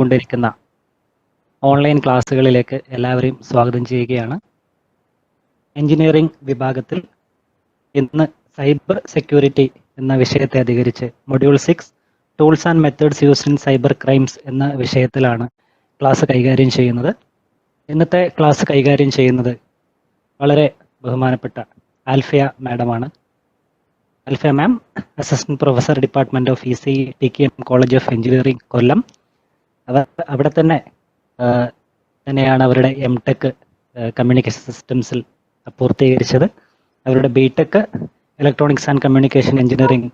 കൊണ്ടിരിക്കുന്ന ഓൺലൈൻ ക്ലാസ്സുകളിലേക്ക് എല്ലാവരെയും സ്വാഗതം ചെയ്യുകയാണ്. എഞ്ചിനീയറിംഗ് വിഭാഗത്തിൽ ഇന്ന് സൈബർ സെക്യൂരിറ്റി എന്ന വിഷയത്തെ അധികരിച്ച് module 6 tools and methods used in cyber crimes എന്ന വിഷയത്തിലാണ് ക്ലാസ് കൈകാര്യം ചെയ്യുന്നത്. ഇന്നത്തെ ക്ലാസ് കൈകാര്യം ചെയ്യുന്നത് വളരെ ബഹുമാനപ്പെട്ട ആൽഫിയ മാഡമാണ്. Alfiya ma'am assistant professor department of ECE TKM college of engineering Kollam. അവിടെ തന്നെയാണ് അവരുടെ MTech കമ്മ്യൂണിക്കേഷൻ സിസ്റ്റംസിൽ പൂർത്തീകരിച്ചത്. അവരുടെ BTech electronics and communication engineering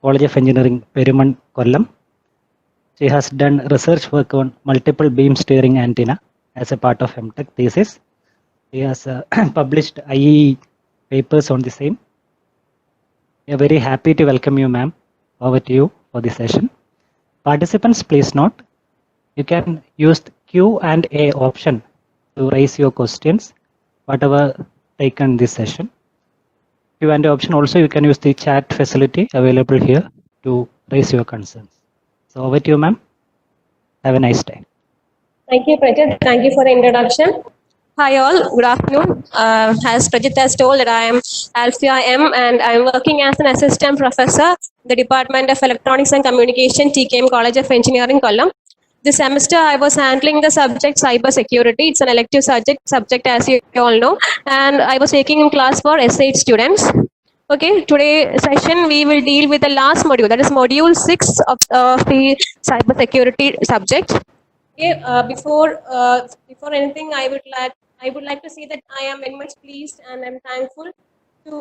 college of engineering Perumon Kollam. She has done research work on multiple beam steering antenna as a part of MTech thesis. He has published IEE papers on the same. We are very happy to welcome you, ma'am. Over to you for the session. Participants, please note, you can use the Q&A option to raise your questions, whatever taken this session. Q&A option also, you can use the chat facility available here to raise your concerns. So over to you, ma'am. Have a nice day. Thank you, Prajit. Thank you for the introduction. Hi all, good afternoon. As Prajit has told that I am Alfia M and I am working as an assistant professor in the Department of Electronics and Communication, TKM College of Engineering, Kollam. This semester I was handling the subject cyber security. It's an elective subject as you all know, and I was taking in class for S8 students. Okay, today session we will deal with the last module, that is module 6 of the cyber security subject. Okay, before anything, I would like to say that I am very much pleased and I'm thankful to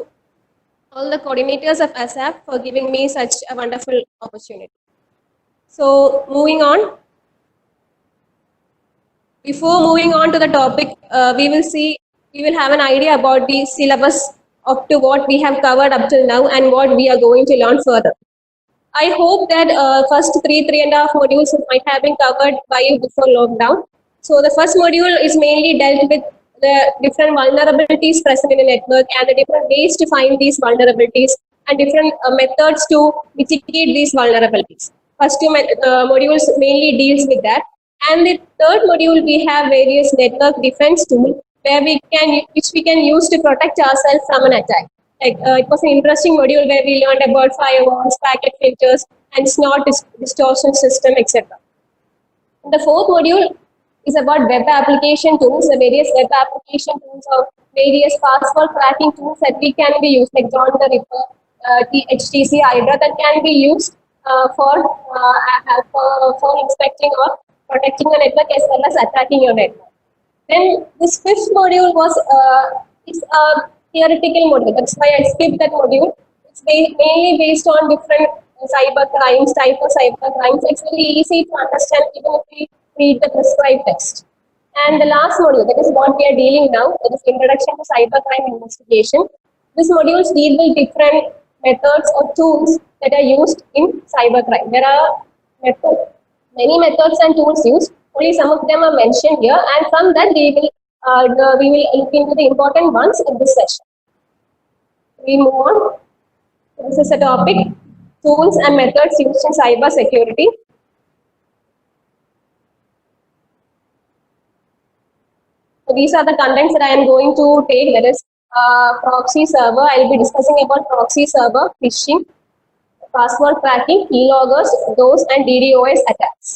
all the coordinators of ASAP for giving me such a wonderful opportunity. So moving on. Before moving on to the topic, we will have an idea about the syllabus up to what we have covered up till now and what we are going to learn further. I hope that first three and a half modules might have been covered by you before lockdown. So the first module is mainly dealt with the different vulnerabilities present in the network and the different ways to find these vulnerabilities and different methods to mitigate these vulnerabilities. First two modules mainly deals with that. And the third module, we have various network defense tools which we can use to protect ourselves from an attack. Like it was an interesting module where we learned about firewalls, packet filters, and snort distortion system, etc. The fourth module is about web application tools, the various web application tools or various password cracking tools that we can be used, like John the Ripper, HTC Hydra, that can be used for inspecting or protecting your network as well as attacking your network. Then this fifth module was it's a theoretical module. That's why I skipped that module. It's mainly based on different cyber crimes, type of cyber crimes. It's very easy to understand even if we read the prescribed text. And the last module, that is what we are dealing now, that is Introduction to Cybercrime Investigation. This modules deal with different methods or tools that are used in cybercrime. There are many methods and tools used. Only some of them are mentioned here, and from that we will look into the important ones in this session. We move on. This is a topic: tools and methods used in cyber security. So these are the contents that I am going to take. That is proxy server. I will be discussing about proxy server, phishing, password cracking, keyloggers, DOS and DDoS attacks.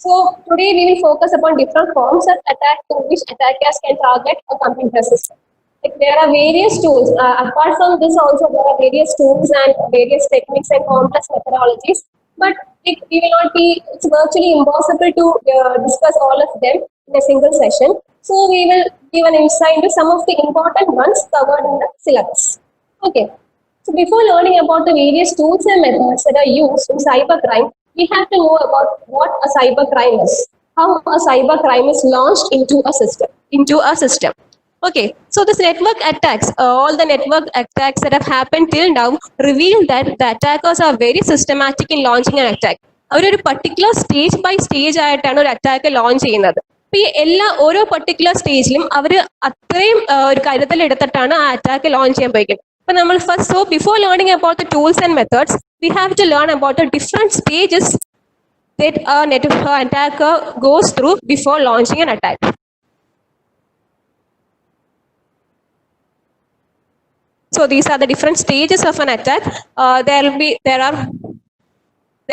So today we will focus upon different forms of attack to which attackers can target a computer system. Like there are various tools. Apart from this also there are various tools and various techniques and complex methodologies. But it's virtually impossible to discuss all of them in a single session. So we will give an insight into some of the important ones covered in the syllabus. Okay. So before learning about the various tools and methods that are used in cybercrime, we have to know about what a cybercrime is, how a cybercrime is launched into a system. Okay, so this network attacks, all the network attacks that have happened till now reveal that the attackers are very systematic in launching an attack. അവർ particular stage by stage ആയിട്ടാണ് ഒരു attack launch ചെയ്യുന്നത്. അപ്പോൾ ഈ ഓരോ particular സ്റ്റേജിലും അവർ അത്രയും ഒരു കരുതലെടുത്തിട്ടാണ് ആ അറ്റാക്ക് ലോഞ്ച് ചെയ്യാൻ പോയിരിക്കുന്നത്. അപ്പോൾ നമ്മൾ before learning about the tools and methods, we have to learn about the different stages that a attacker goes through before launching an attack. So these are the different stages of an attack. There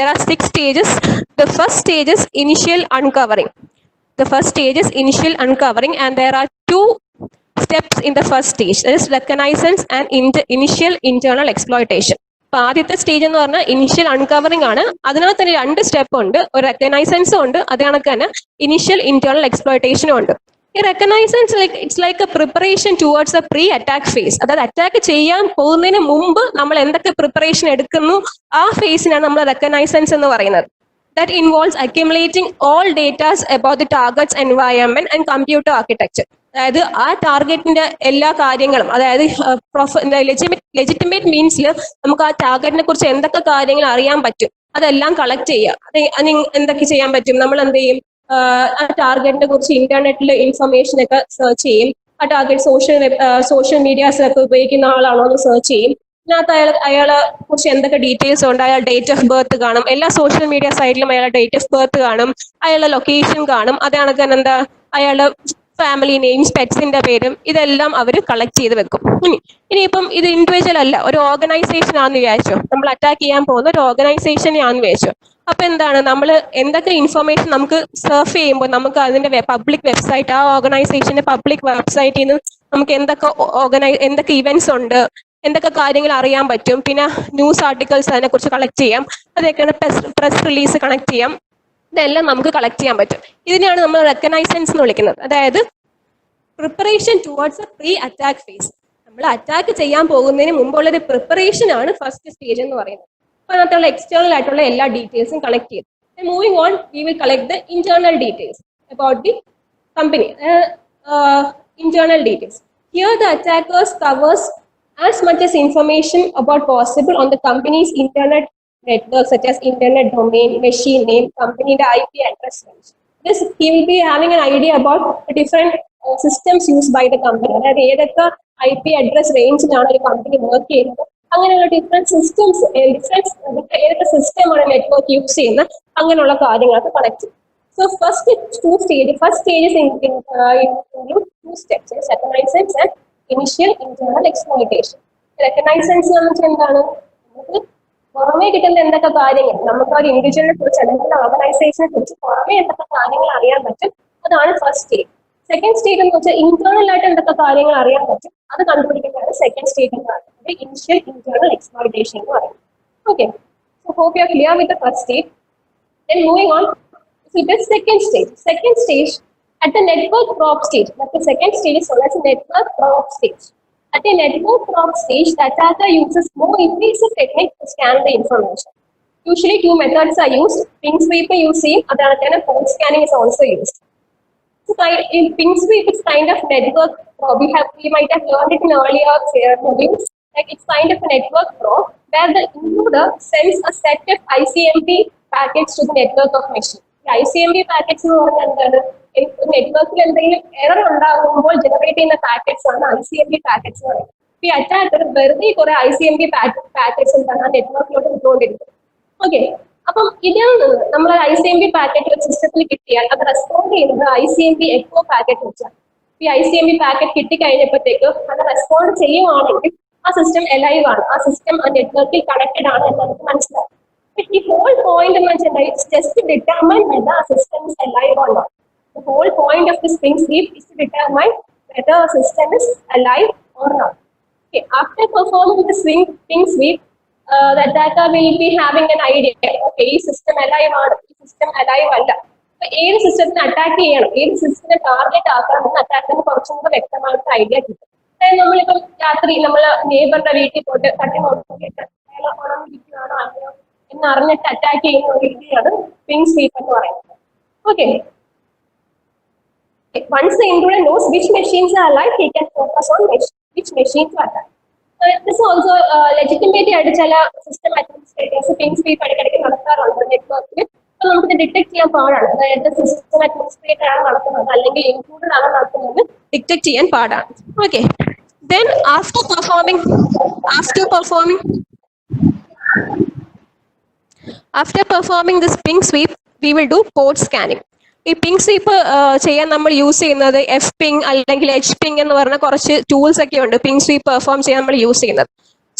are 6 stages. The first stage is initial uncovering. The first stage is initial uncovering, and there are 2 steps in the first stage. That is reconnaissance and initial internal exploitation. അപ്പോൾ ആദ്യത്തെ stage എന്ന് പറഞ്ഞാൽ initial അൺകവറിംഗ് ആണ്. അതിനകത്ത് തന്നെ 2 step ഉണ്ട്. ഒരു റെക്കഗ്നൈസൻസും ഉണ്ട്, അത് കണക്ക് തന്നെ ഇനിഷ്യൽ ഇന്റേണൽ എക്സ്പ്ലോയിറ്റേഷനും ഉണ്ട്. ഈ reconnaissance it's like a preparation towards a pre attack phase. അതായത് അറ്റാക്ക് ചെയ്യാൻ പോകുന്നതിന് മുമ്പ് നമ്മൾ എന്തൊക്കെ പ്രിപ്പറേഷൻ എടുക്കുന്നു ആ ഫേസിനാണ് നമ്മൾ റെക്കഗ്നൈസൻസ് എന്ന് പറയുന്നത്. That involves accumulating all data about the target's environment and computer architecture. അതായത് ആ ടാർഗറ്റിന്റെ എല്ലാ കാര്യങ്ങളും, അതായത് ലെജിറ്റിമേറ്റ് മീൻസിൽ നമുക്ക് ആ ടാർഗറ്റിനെ കുറിച്ച് എന്തൊക്കെ കാര്യങ്ങൾ അറിയാൻ പറ്റും അതെല്ലാം കളക്ട് ചെയ്യുക. അത് എന്തൊക്കെ ചെയ്യാൻ പറ്റും, നമ്മൾ എന്ത് ചെയ്യും, ആ ടാർഗറ്റിനെ കുറിച്ച് ഇന്റർനെറ്റിൽ ഇൻഫർമേഷൻ ഒക്കെ സെർച്ച് ചെയ്യും. ആ ടാർഗറ്റ് സോഷ്യൽ മീഡിയാസ് ഒക്കെ ഉപയോഗിക്കുന്ന ആളാണോ എന്ന് സെർച്ച് ചെയ്യും. ഇതിനകത്ത് അയാളെ കുറിച്ച് എന്തൊക്കെ ഡീറ്റെയിൽസ് ഉണ്ട്, അയാൾ ഡേറ്റ് ഓഫ് ബർത്ത് കാണും, എല്ലാ സോഷ്യൽ മീഡിയ സൈറ്റിലും അയാളുടെ ഡേറ്റ് ഓഫ് ബർത്ത് കാണും, അയാളുടെ ലൊക്കേഷൻ കാണും, അതാണ് തന്നെ എന്താ അയാളുടെ ഫാമിലി നെയിംസ്, പെറ്റ്സിന്റെ പേരും ഇതെല്ലാം അവർ കളക്ട് ചെയ്ത് വെക്കും. ഇനിയിപ്പം ഇത് ഇൻഡിവിജ്വൽ അല്ല, ഒരു ഓർഗനൈസേഷൻ ആണെന്ന് വിചാരിച്ചോ, നമ്മൾ അറ്റാക്ക് ചെയ്യാൻ പോകുന്ന ഒരു ഓർഗനൈസേഷനെ ആണെന്ന് വിചാരിച്ചോ. അപ്പൊ എന്താണ്, നമ്മൾ എന്തൊക്കെ ഇൻഫർമേഷൻ നമുക്ക് സർഫ് ചെയ്യുമ്പോൾ നമുക്ക് അതിന്റെ പബ്ലിക് വെബ്സൈറ്റ്, ആ ഓർഗനൈസേഷന്റെ പബ്ലിക് വെബ്സൈറ്റിൽ നിന്ന് നമുക്ക് എന്തൊക്കെ ഇവന്റ്സ് ഉണ്ട്, എന്തൊക്കെ കാര്യങ്ങൾ അറിയാൻ പറ്റും, പിന്നെ ന്യൂസ് ആർട്ടിക്കിൾസ് അതിനെക്കുറിച്ച് കളക്ട് ചെയ്യാം, അതൊക്കെയാണ് പ്രസ് റിലീസ് കണക്ട് ചെയ്യാം, ഇതെല്ലാം നമുക്ക് കളക്ട് ചെയ്യാൻ പറ്റും. ഇതിനെയാണ് നമ്മൾ റെക്കഗ്നൈസൻസ് എന്ന് വിളിക്കുന്നത്. അതായത് preparation towards a pre attack phase. നമ്മൾ അറ്റാക്ക് ചെയ്യാൻ പോകുന്നതിന് മുമ്പുള്ള ഒരു പ്രിപ്പറേഷൻ ആണ് ഫസ്റ്റ് സ്റ്റേജ് എന്ന് പറയുന്നത്. അപ്പോൾ അതിനകത്തുള്ള എക്സ്റ്റേണൽ ആയിട്ടുള്ള എല്ലാ ഡീറ്റെയിൽസും കളക്ട് ചെയ്യും. Moving on, we will collect the internal details about the company. Internal details. Here the attackers covers as much as information about possible on the company's internet network, such as internet domain, machine name, company IP address range. This he will be having an idea about the different systems used by the company. അതായത് ഏതൊക്കെ IP address rangeലാണ് ഒരു company work ചെയ്യുന്നത്, അങ്ങനെയുള്ള different systems, ഏതൊക്കെ സിസ്റ്റമാണ് network use ചെയ്യുന്നത്, അങ്ങനെയുള്ള കാര്യങ്ങളൊക്കെ കണക്ട് ചെയ്യും. So first stages include 2 steps, reconnaissance and initial internal exploitation. Reconnaissance എന്ന് വെച്ചാൽ എന്താണ്, നമുക്ക് പുറമേ കിട്ടുന്ന എന്തൊക്കെ കാര്യങ്ങൾ, നമുക്ക് ഒരു ഇൻഡിവിജ്വലിനെ കുറിച്ച് അല്ലെങ്കിൽ ഓർഗനൈസേഷനെ കുറിച്ച് പുറമേ എന്തൊക്കെ കാര്യങ്ങൾ അറിയാൻ പറ്റും, അതാണ് ഫസ്റ്റ് സ്റ്റേജ്. സെക്കൻഡ് സ്റ്റേജ് എന്ന് വെച്ചാൽ ഇന്റേണൽ ആയിട്ട് എന്തൊക്കെ കാര്യങ്ങൾ അറിയാൻ പറ്റും അത് കണ്ടുപിടിക്കുന്നതാണ് സെക്കൻഡ് സ്റ്റേജ് എന്ന് പറയുന്നത്, ഇനിഷ്യൽ ഇന്റേണൽ എക്സ്പ്ലോയിറ്റേഷൻ എന്ന് പറയുന്നത്. Okay, so hope you are clear with the first stage. Then moving on to the second stage. Second stage, at the network probe stage, that's the second stage is known as network probe stage. At the network probe stage, the attacker uses more invasive technique to scan the information. Usually 2 methods are used. Ping sweep you see, other than port scanning is also used. So in ping sweep, it's kind of network probe. We might have learned it in earlier modules. Like it's kind of a network probe where the intruder sends a set of ICMP packets to the network of machine. The ICMP packets എന്ന് പറഞ്ഞാൽ നെറ്റ്വർക്കിൽ എന്തെങ്കിലും error ഉണ്ടാകുമ്പോൾ generate ചെയ്യുന്ന packets ആണ് ICMP packets എന്ന് പറയുന്നത്. ഈ അറ്റാക്കർ വെറുതെ കുറെ ICMP പാക്കറ്റ്സ് എന്താണ് ആ നെറ്റ്വർക്കിലോട്ട് വിട്ടുകൊണ്ടിരിക്കുന്നത്. ഓക്കെ, അപ്പം ഇതിൽ നിന്ന് നമ്മൾ ICMP പാക്കറ്റ് ഒരു സിസ്റ്റത്തിൽ കിട്ടിയാൽ അത് റെസ്പോണ്ട് ചെയ്യുന്നത് ICMP എക്കോ പാക്കറ്റ് വെച്ചാൽ. ഈ ICMP പാക്കറ്റ് കിട്ടിക്കഴിഞ്ഞപ്പോഴത്തേക്ക് അത് റെസ്പോണ്ട് ചെയ്യുവാണെങ്കിൽ ആ സിസ്റ്റം എലൈവ് ആണ്, ആ സിസ്റ്റം ആ നെറ്റ്വർക്കിൽ കണക്റ്റഡ് ആണ് എന്ന് നമുക്ക് മനസ്സിലാവും. The whole point എന്ന് വെച്ചാൽ it's just to determine whether a system is alive or not. The whole point of this ping sweep is to determine whether a system is alive or not. Okay, after performing this ping sweep, the attacker will be having an idea. Okay, this system alive or this system alive alla. So, ഏത് സിസ്റ്റത്തിനെ attack ചെയ്യണം, ഏത് സിസ്റ്റത്തിനെ target ആക്കണം എന്ന് അറ്റാക്കിന് കുറച്ചും കൂടെ വ്യക്തമായിട്ട് idea കിട്ടും. അതായത് നമ്മളിപ്പം രാത്രി നമ്മള് നെയ്ബറിന്റെ വീട്ടിൽ പോയിട്ട് തട്ടി നോക്കിയിട്ട് അയാളെ പണം ഇരിക്കുകയാണോ അല്ലയോ എന്ന് അറിഞ്ഞിട്ട് അറ്റാക്ക് ചെയ്യുന്ന ഒരു രീതിയാണ് പിങ് സ്വീപ്പ് എന്ന് പറയുന്നത്. Okay, once the intruder knows which machines are alive, he can focus on which machines are alive. This also legitimate ആയിട്ട് ചില സിസ്റ്റം അഡ്മിനിസ്ട്രേറ്റേഴ്സ് പിങ് സ്വീപ്പ് ഇടയ്ക്കിടയ്ക്ക് നടത്താറുണ്ട് നെറ്റ്വർക്കിൽ. അപ്പൊ നമുക്ക് ഡിറ്റക്ട് ചെയ്യാൻ പാടാണ്, അതായത് സിസ്റ്റം അഡ്മിനിസ്ട്രേറ്റർ ആണ് നടത്തുന്നത് അല്ലെങ്കിൽ ഇൻക്ലൂഡഡ് ആണ് നടത്തുന്നത് ഡിറ്റക്ട് ചെയ്യാൻ പാടാണ്. Okay, then after performing this ping sweep, we will do port scanning. ഈ പിങ് സ്വീപ്പ് ചെയ്യാൻ നമ്മൾ യൂസ് ചെയ്യുന്നത് എഫ് പിങ് അല്ലെങ്കിൽ എച്ച് പിങ് എന്ന് പറഞ്ഞ കുറച്ച് ടൂൾസ് ഒക്കെ ഉണ്ട് പിങ് സ്വീപ്പ് പെർഫോം ചെയ്യാൻ നമ്മൾ യൂസ് ചെയ്യുന്നത്.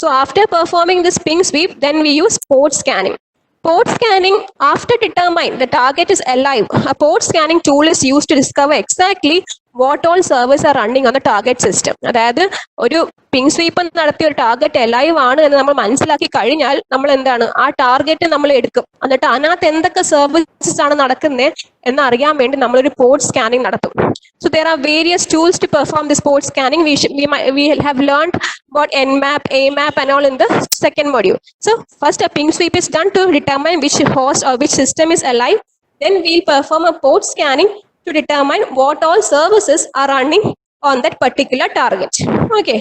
So after performing this ping sweep then we use port scanning. Port scanning, after determine the target is alive, a port scanning tool is used to discover exactly what all servers are running on the target system. അതായത് ഒരു ping sweep നടത്തിയ ഒരു target alive ആണ് എന്ന് നമ്മൾ മനസ്സിലാക്കി കഴിഞ്ഞാൽ നമ്മൾ എന്താണ് ആ ടാർഗറ്റ് നമ്മൾ എടുക്കും. എന്നിട്ട് അതിനകത്ത് എന്തൊക്കെ സർവീസസ് ആണ് നടക്കുന്നത് എന്ന് അറിയാൻ വേണ്ടി നമ്മളൊരു പോർട്ട് സ്കാനിങ് നടത്തും. So there are various tools to perform this port scanning. We have learned about Nmap, Amap and all in the second module. So first a ping sweep is done to determine which host or which system is alive. Then we'll perform a port scanning to determine what all services are running on that particular target. Okay.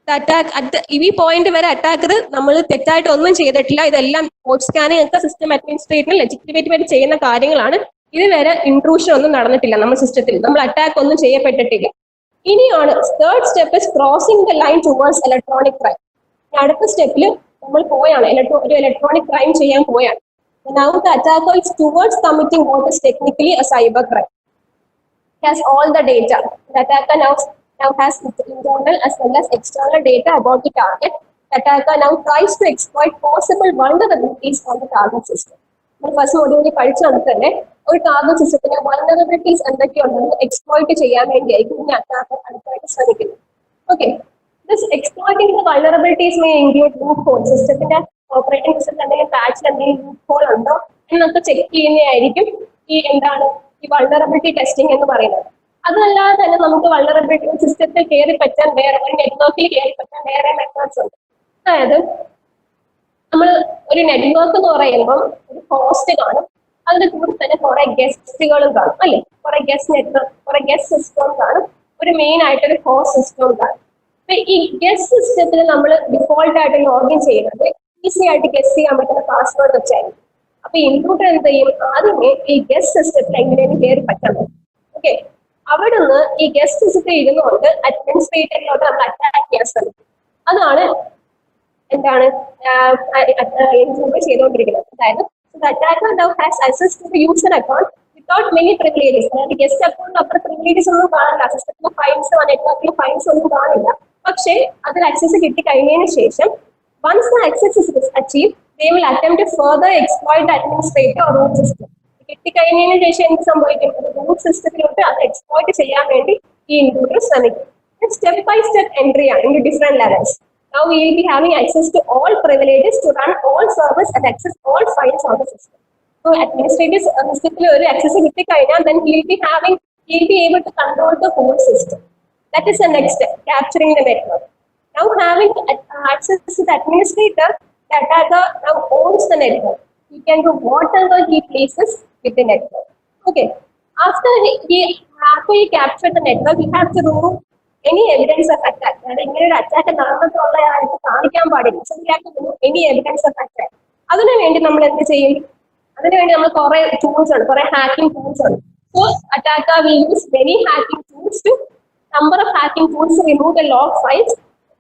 The attack at the EV point where attacker നമ്മൾ തെറ്റായിട്ട് ഒന്നും ചെയ്തിട്ടില്ല. ഇതെല്ലാം port scanning ഒക്കെ system അഡ്മിനിസ്ട്രേറ്ററിന് legitimate ആയിട്ട് ചെയ്യുന്ന കാര്യങ്ങളാണ്. ഇതുവരെ ഇൻട്രൂഷൻ ഒന്നും നടന്നിട്ടില്ല നമ്മുടെ സിസ്റ്റത്തിൽ, നമ്മൾ അറ്റാക്ക് ഒന്നും ചെയ്യപ്പെട്ടിട്ടില്ല. ഇനിയാണ് third step is crossing the line towards electronic crime. അടുത്ത സ്റ്റെപ്പിൽ നമ്മൾ പോയാണ് ഒരു ഇലക്ട്രോണിക് ക്രൈം ചെയ്യാൻ പോയാണ്. Now the attacker is towards committing what is technically a cyber crime. He has all the data. The attacker now has internal as well as external data about the target. The attacker now tries to exploit possible vulnerabilities on the target system. First മോഡ്യൂളിൽ പഠിച്ചു തന്നെ ഒരു target സിസ്റ്റത്തിന് വൾനറബിലിറ്റീസ് എന്തൊക്കെയുണ്ടെന്ന് exploit ചെയ്യാൻ വേണ്ടിയായിരിക്കും ഇനി attacker അടുത്തായിട്ട് ശ്രമിക്കുന്നത്. Okay, this exploiting the vulnerabilities may include loop hole. സിസ്റ്റത്തിന്റെ ഓപ്പറേറ്റിംഗ് സിസ്റ്റത്തിൽ എന്തെങ്കിലും പാച്ചിൽ എന്തെങ്കിലും ലൂപ്പ് ഹോൾ ഉണ്ടോ എന്നൊക്കെ ചെക്ക് ചെയ്യുന്നതായിരിക്കും ഈ വൾനറബിലിറ്റി ടെസ്റ്റിംഗ് എന്ന് പറയുന്നത്. അതല്ലാതെ തന്നെ നമുക്ക് വൾനറബിലിറ്റി സിസ്റ്റത്തിൽ കയറി പറ്റാൻ വേറെ ഒരു നെറ്റ്വർക്കിൽ കയറി പറ്റാൻ വേറെ മെത്തേഡ്സ് ഉണ്ട്. അതായത് നമ്മൾ ഒരു നെറ്റ്വർക്ക് എന്ന് പറയുമ്പോൾ ഒരു ഹോസ്റ്റ് കാണും, അതിന്റെ കൂടെ തന്നെ കുറെ ഗസ്റ്റുകളും കാണും അല്ലെ, കുറെ ഗസ്റ്റ് നെറ്റ്വർക്ക്, കുറെ ഗസ്റ്റ് സിസ്റ്റം കാണും, ഒരു മെയിൻ ആയിട്ടൊരു ഹോസ്റ്റ് സിസ്റ്റവും കാണും. അപ്പൊ ഈ ഗസ്റ്റ് സിസ്റ്റത്തിൽ നമ്മൾ ഡിഫോൾട്ട് ആയിട്ട് ലോഗിൻ ചെയ്യുന്നത് ഈസി ആയിട്ട് ഗസ്റ്റ് ചെയ്യാൻ പറ്റുന്ന പാസ്വേഡ് വെച്ചായിരിക്കും. അപ്പൊ ഇൻട്രൂഡർ എന്ത് ചെയ്യും, ആദ്യമേ ഈ ഗസ്റ്റ് സിസ്റ്റത്തിൽ എങ്ങനെയും കയറി പറ്റാൻ പറ്റും. ഓക്കെ, അവിടെ നിന്ന് ഈ ഗസ്റ്റ് സിസ്റ്റത്തിൽ ഇരുന്നുകൊണ്ട് അഡ്മിനിസ്ട്രേറ്ററിലോട്ട് നമ്മൾ അറ്റാക്ക് ചെയ്യാൻ ശ്രമിക്കും. അതാണ് എന്താണ് ചെയ്തുകൊണ്ടിരിക്കുന്നത്. അതായത് the attacker now has access to the user account without many privileges. അതായത് ഗസ്റ്റ് അക്കൗണ്ടിൽ അത്ര പ്രിവിലേജസ് ഒന്നും കാണില്ല, സിസ്റ്റത്തിലെ ഫൈൽസോ നെറ്റ്വർക്കിലെ ഫൈൽസോ ഒന്നും കാണില്ല. പക്ഷേ അതിൽ ആക്സസ് കിട്ടിക്കഴിഞ്ഞതിന് ശേഷം once the access is achieved, they will attempt to further exploit the administrator or root system. കിട്ടിക്കഴിഞ്ഞതിന് ശേഷം എന്ത് സംഭവിക്കും, റൂട്ട് സിസ്റ്റത്തിലോട്ട് അത് എക്സ്പ്ലോയിറ്റ് ചെയ്യാൻ വേണ്ടി ഈ ഇൻട്രൂഡർ ശ്രമിക്കും. സ്റ്റെപ്പ് ബൈ സ്റ്റെപ്പ് എൻട്രി ആണ് in different levels. Now we will be having access to all privileges to run all servers and access all files on the system. So administrators system ഒരു access കിട്ടിക്കഴിഞ്ഞാൽ then he will be able to control the whole system. That is the next step, capturing the network. Now having access to the administrator, the attacker now owns the network. He can do whatever he pleases with the network. Okay. After he captured the network, he has to remove any evidence of attack. ഇങ്ങനെ ഒരു attack നടന്നിട്ടുള്ള ആൾക്ക് കാണിക്കാൻ പാടില്ല. So we have to remove any evidence of attack. അതിനു വേണ്ടി നമ്മൾ എന്ത് ചെയ്യും, അതിനുവേണ്ടി നമ്മൾ കുറെ ടൂൾസ് ഉണ്ട്, കുറെ ഹാക്കിംഗ് ടൂൾസ് ഉണ്ട്. So attacker will use many hacking tools to number of hacking tools to remove the log files,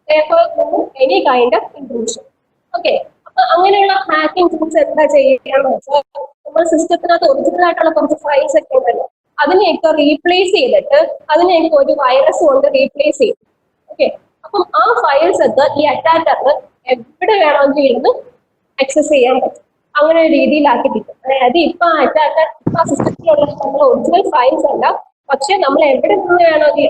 therefore remove any kind of intrusion. Okay, അപ്പൊ അങ്ങനെയുള്ള ഹാക്കിംഗ് ടൂൾസ് എന്താ ചെയ്യാന്ന് വെച്ചാൽ നമ്മൾ സിസ്റ്റത്തിനകത്ത് ഒറിജിനൽ ആയിട്ടുള്ള കുറച്ച് ഫയൽസ് ഒക്കെ ഉണ്ടല്ലോ, അതിനെയൊക്കെ റീപ്ലേസ് ചെയ്തിട്ട് അതിനെയൊക്കെ ഒരു വൈറസ് കൊണ്ട് റീപ്ലേസ് ചെയ്യും. ഓക്കെ, അപ്പം ആ ഫയൽസ് ഒക്കെ ഈ അറ്റാക്കറിന് എവിടെ വേണമെങ്കിൽ ഇരുന്ന് ആക്സസ് ചെയ്യാൻ പറ്റും. അങ്ങനെ ഒരു രീതിയിലാക്കിയിരിക്കും. അതായത് ഇപ്പൊ ആ അറ്റാക്കർ ആ സിസ്റ്റത്തിലുള്ള നമ്മൾ ഒറിജിനൽ ഫയൽസ് അല്ല, പക്ഷെ നമ്മൾ എവിടെ നിന്ന് വേണമെങ്കിൽ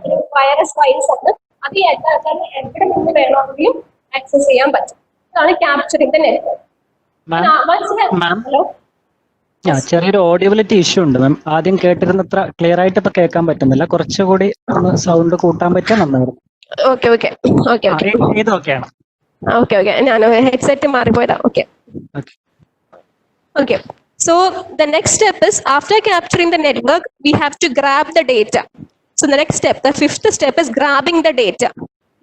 ഒരു വൈറസ് ഫയൽസ് ആണ്, അത് ഈ അറ്റാക്കറിന് എവിടെ നിന്ന് വേണമെങ്കിലും ആക്സസ് ചെയ്യാൻ പറ്റും. അതാണ് ക്യാപ്ചറിംഗ് ദ നെറ്റ്വർക്ക്. ഹലോ, ചെറിയൊരു ഓഡിയോബിലിറ്റി ഇഷ്യൂ ഉണ്ട് മാം. ആദ്യം കേട്ടിരുന്നത്ര ക്ലിയർ ആയിട്ട് ഇപ്പൊ കേൾക്കാൻ പറ്റുന്നില്ല. കുറച്ചുകൂടി ഒന്ന് സൗണ്ട് കൂട്ടാൻ പറ്റിയാൽ നന്നായിരുന്നു. ഞാൻ headset മാറിപ്പോയതാ. Okay. So the next step is after capturing the network, we have to grab the data. So the next step, the fifth step is grabbing the data.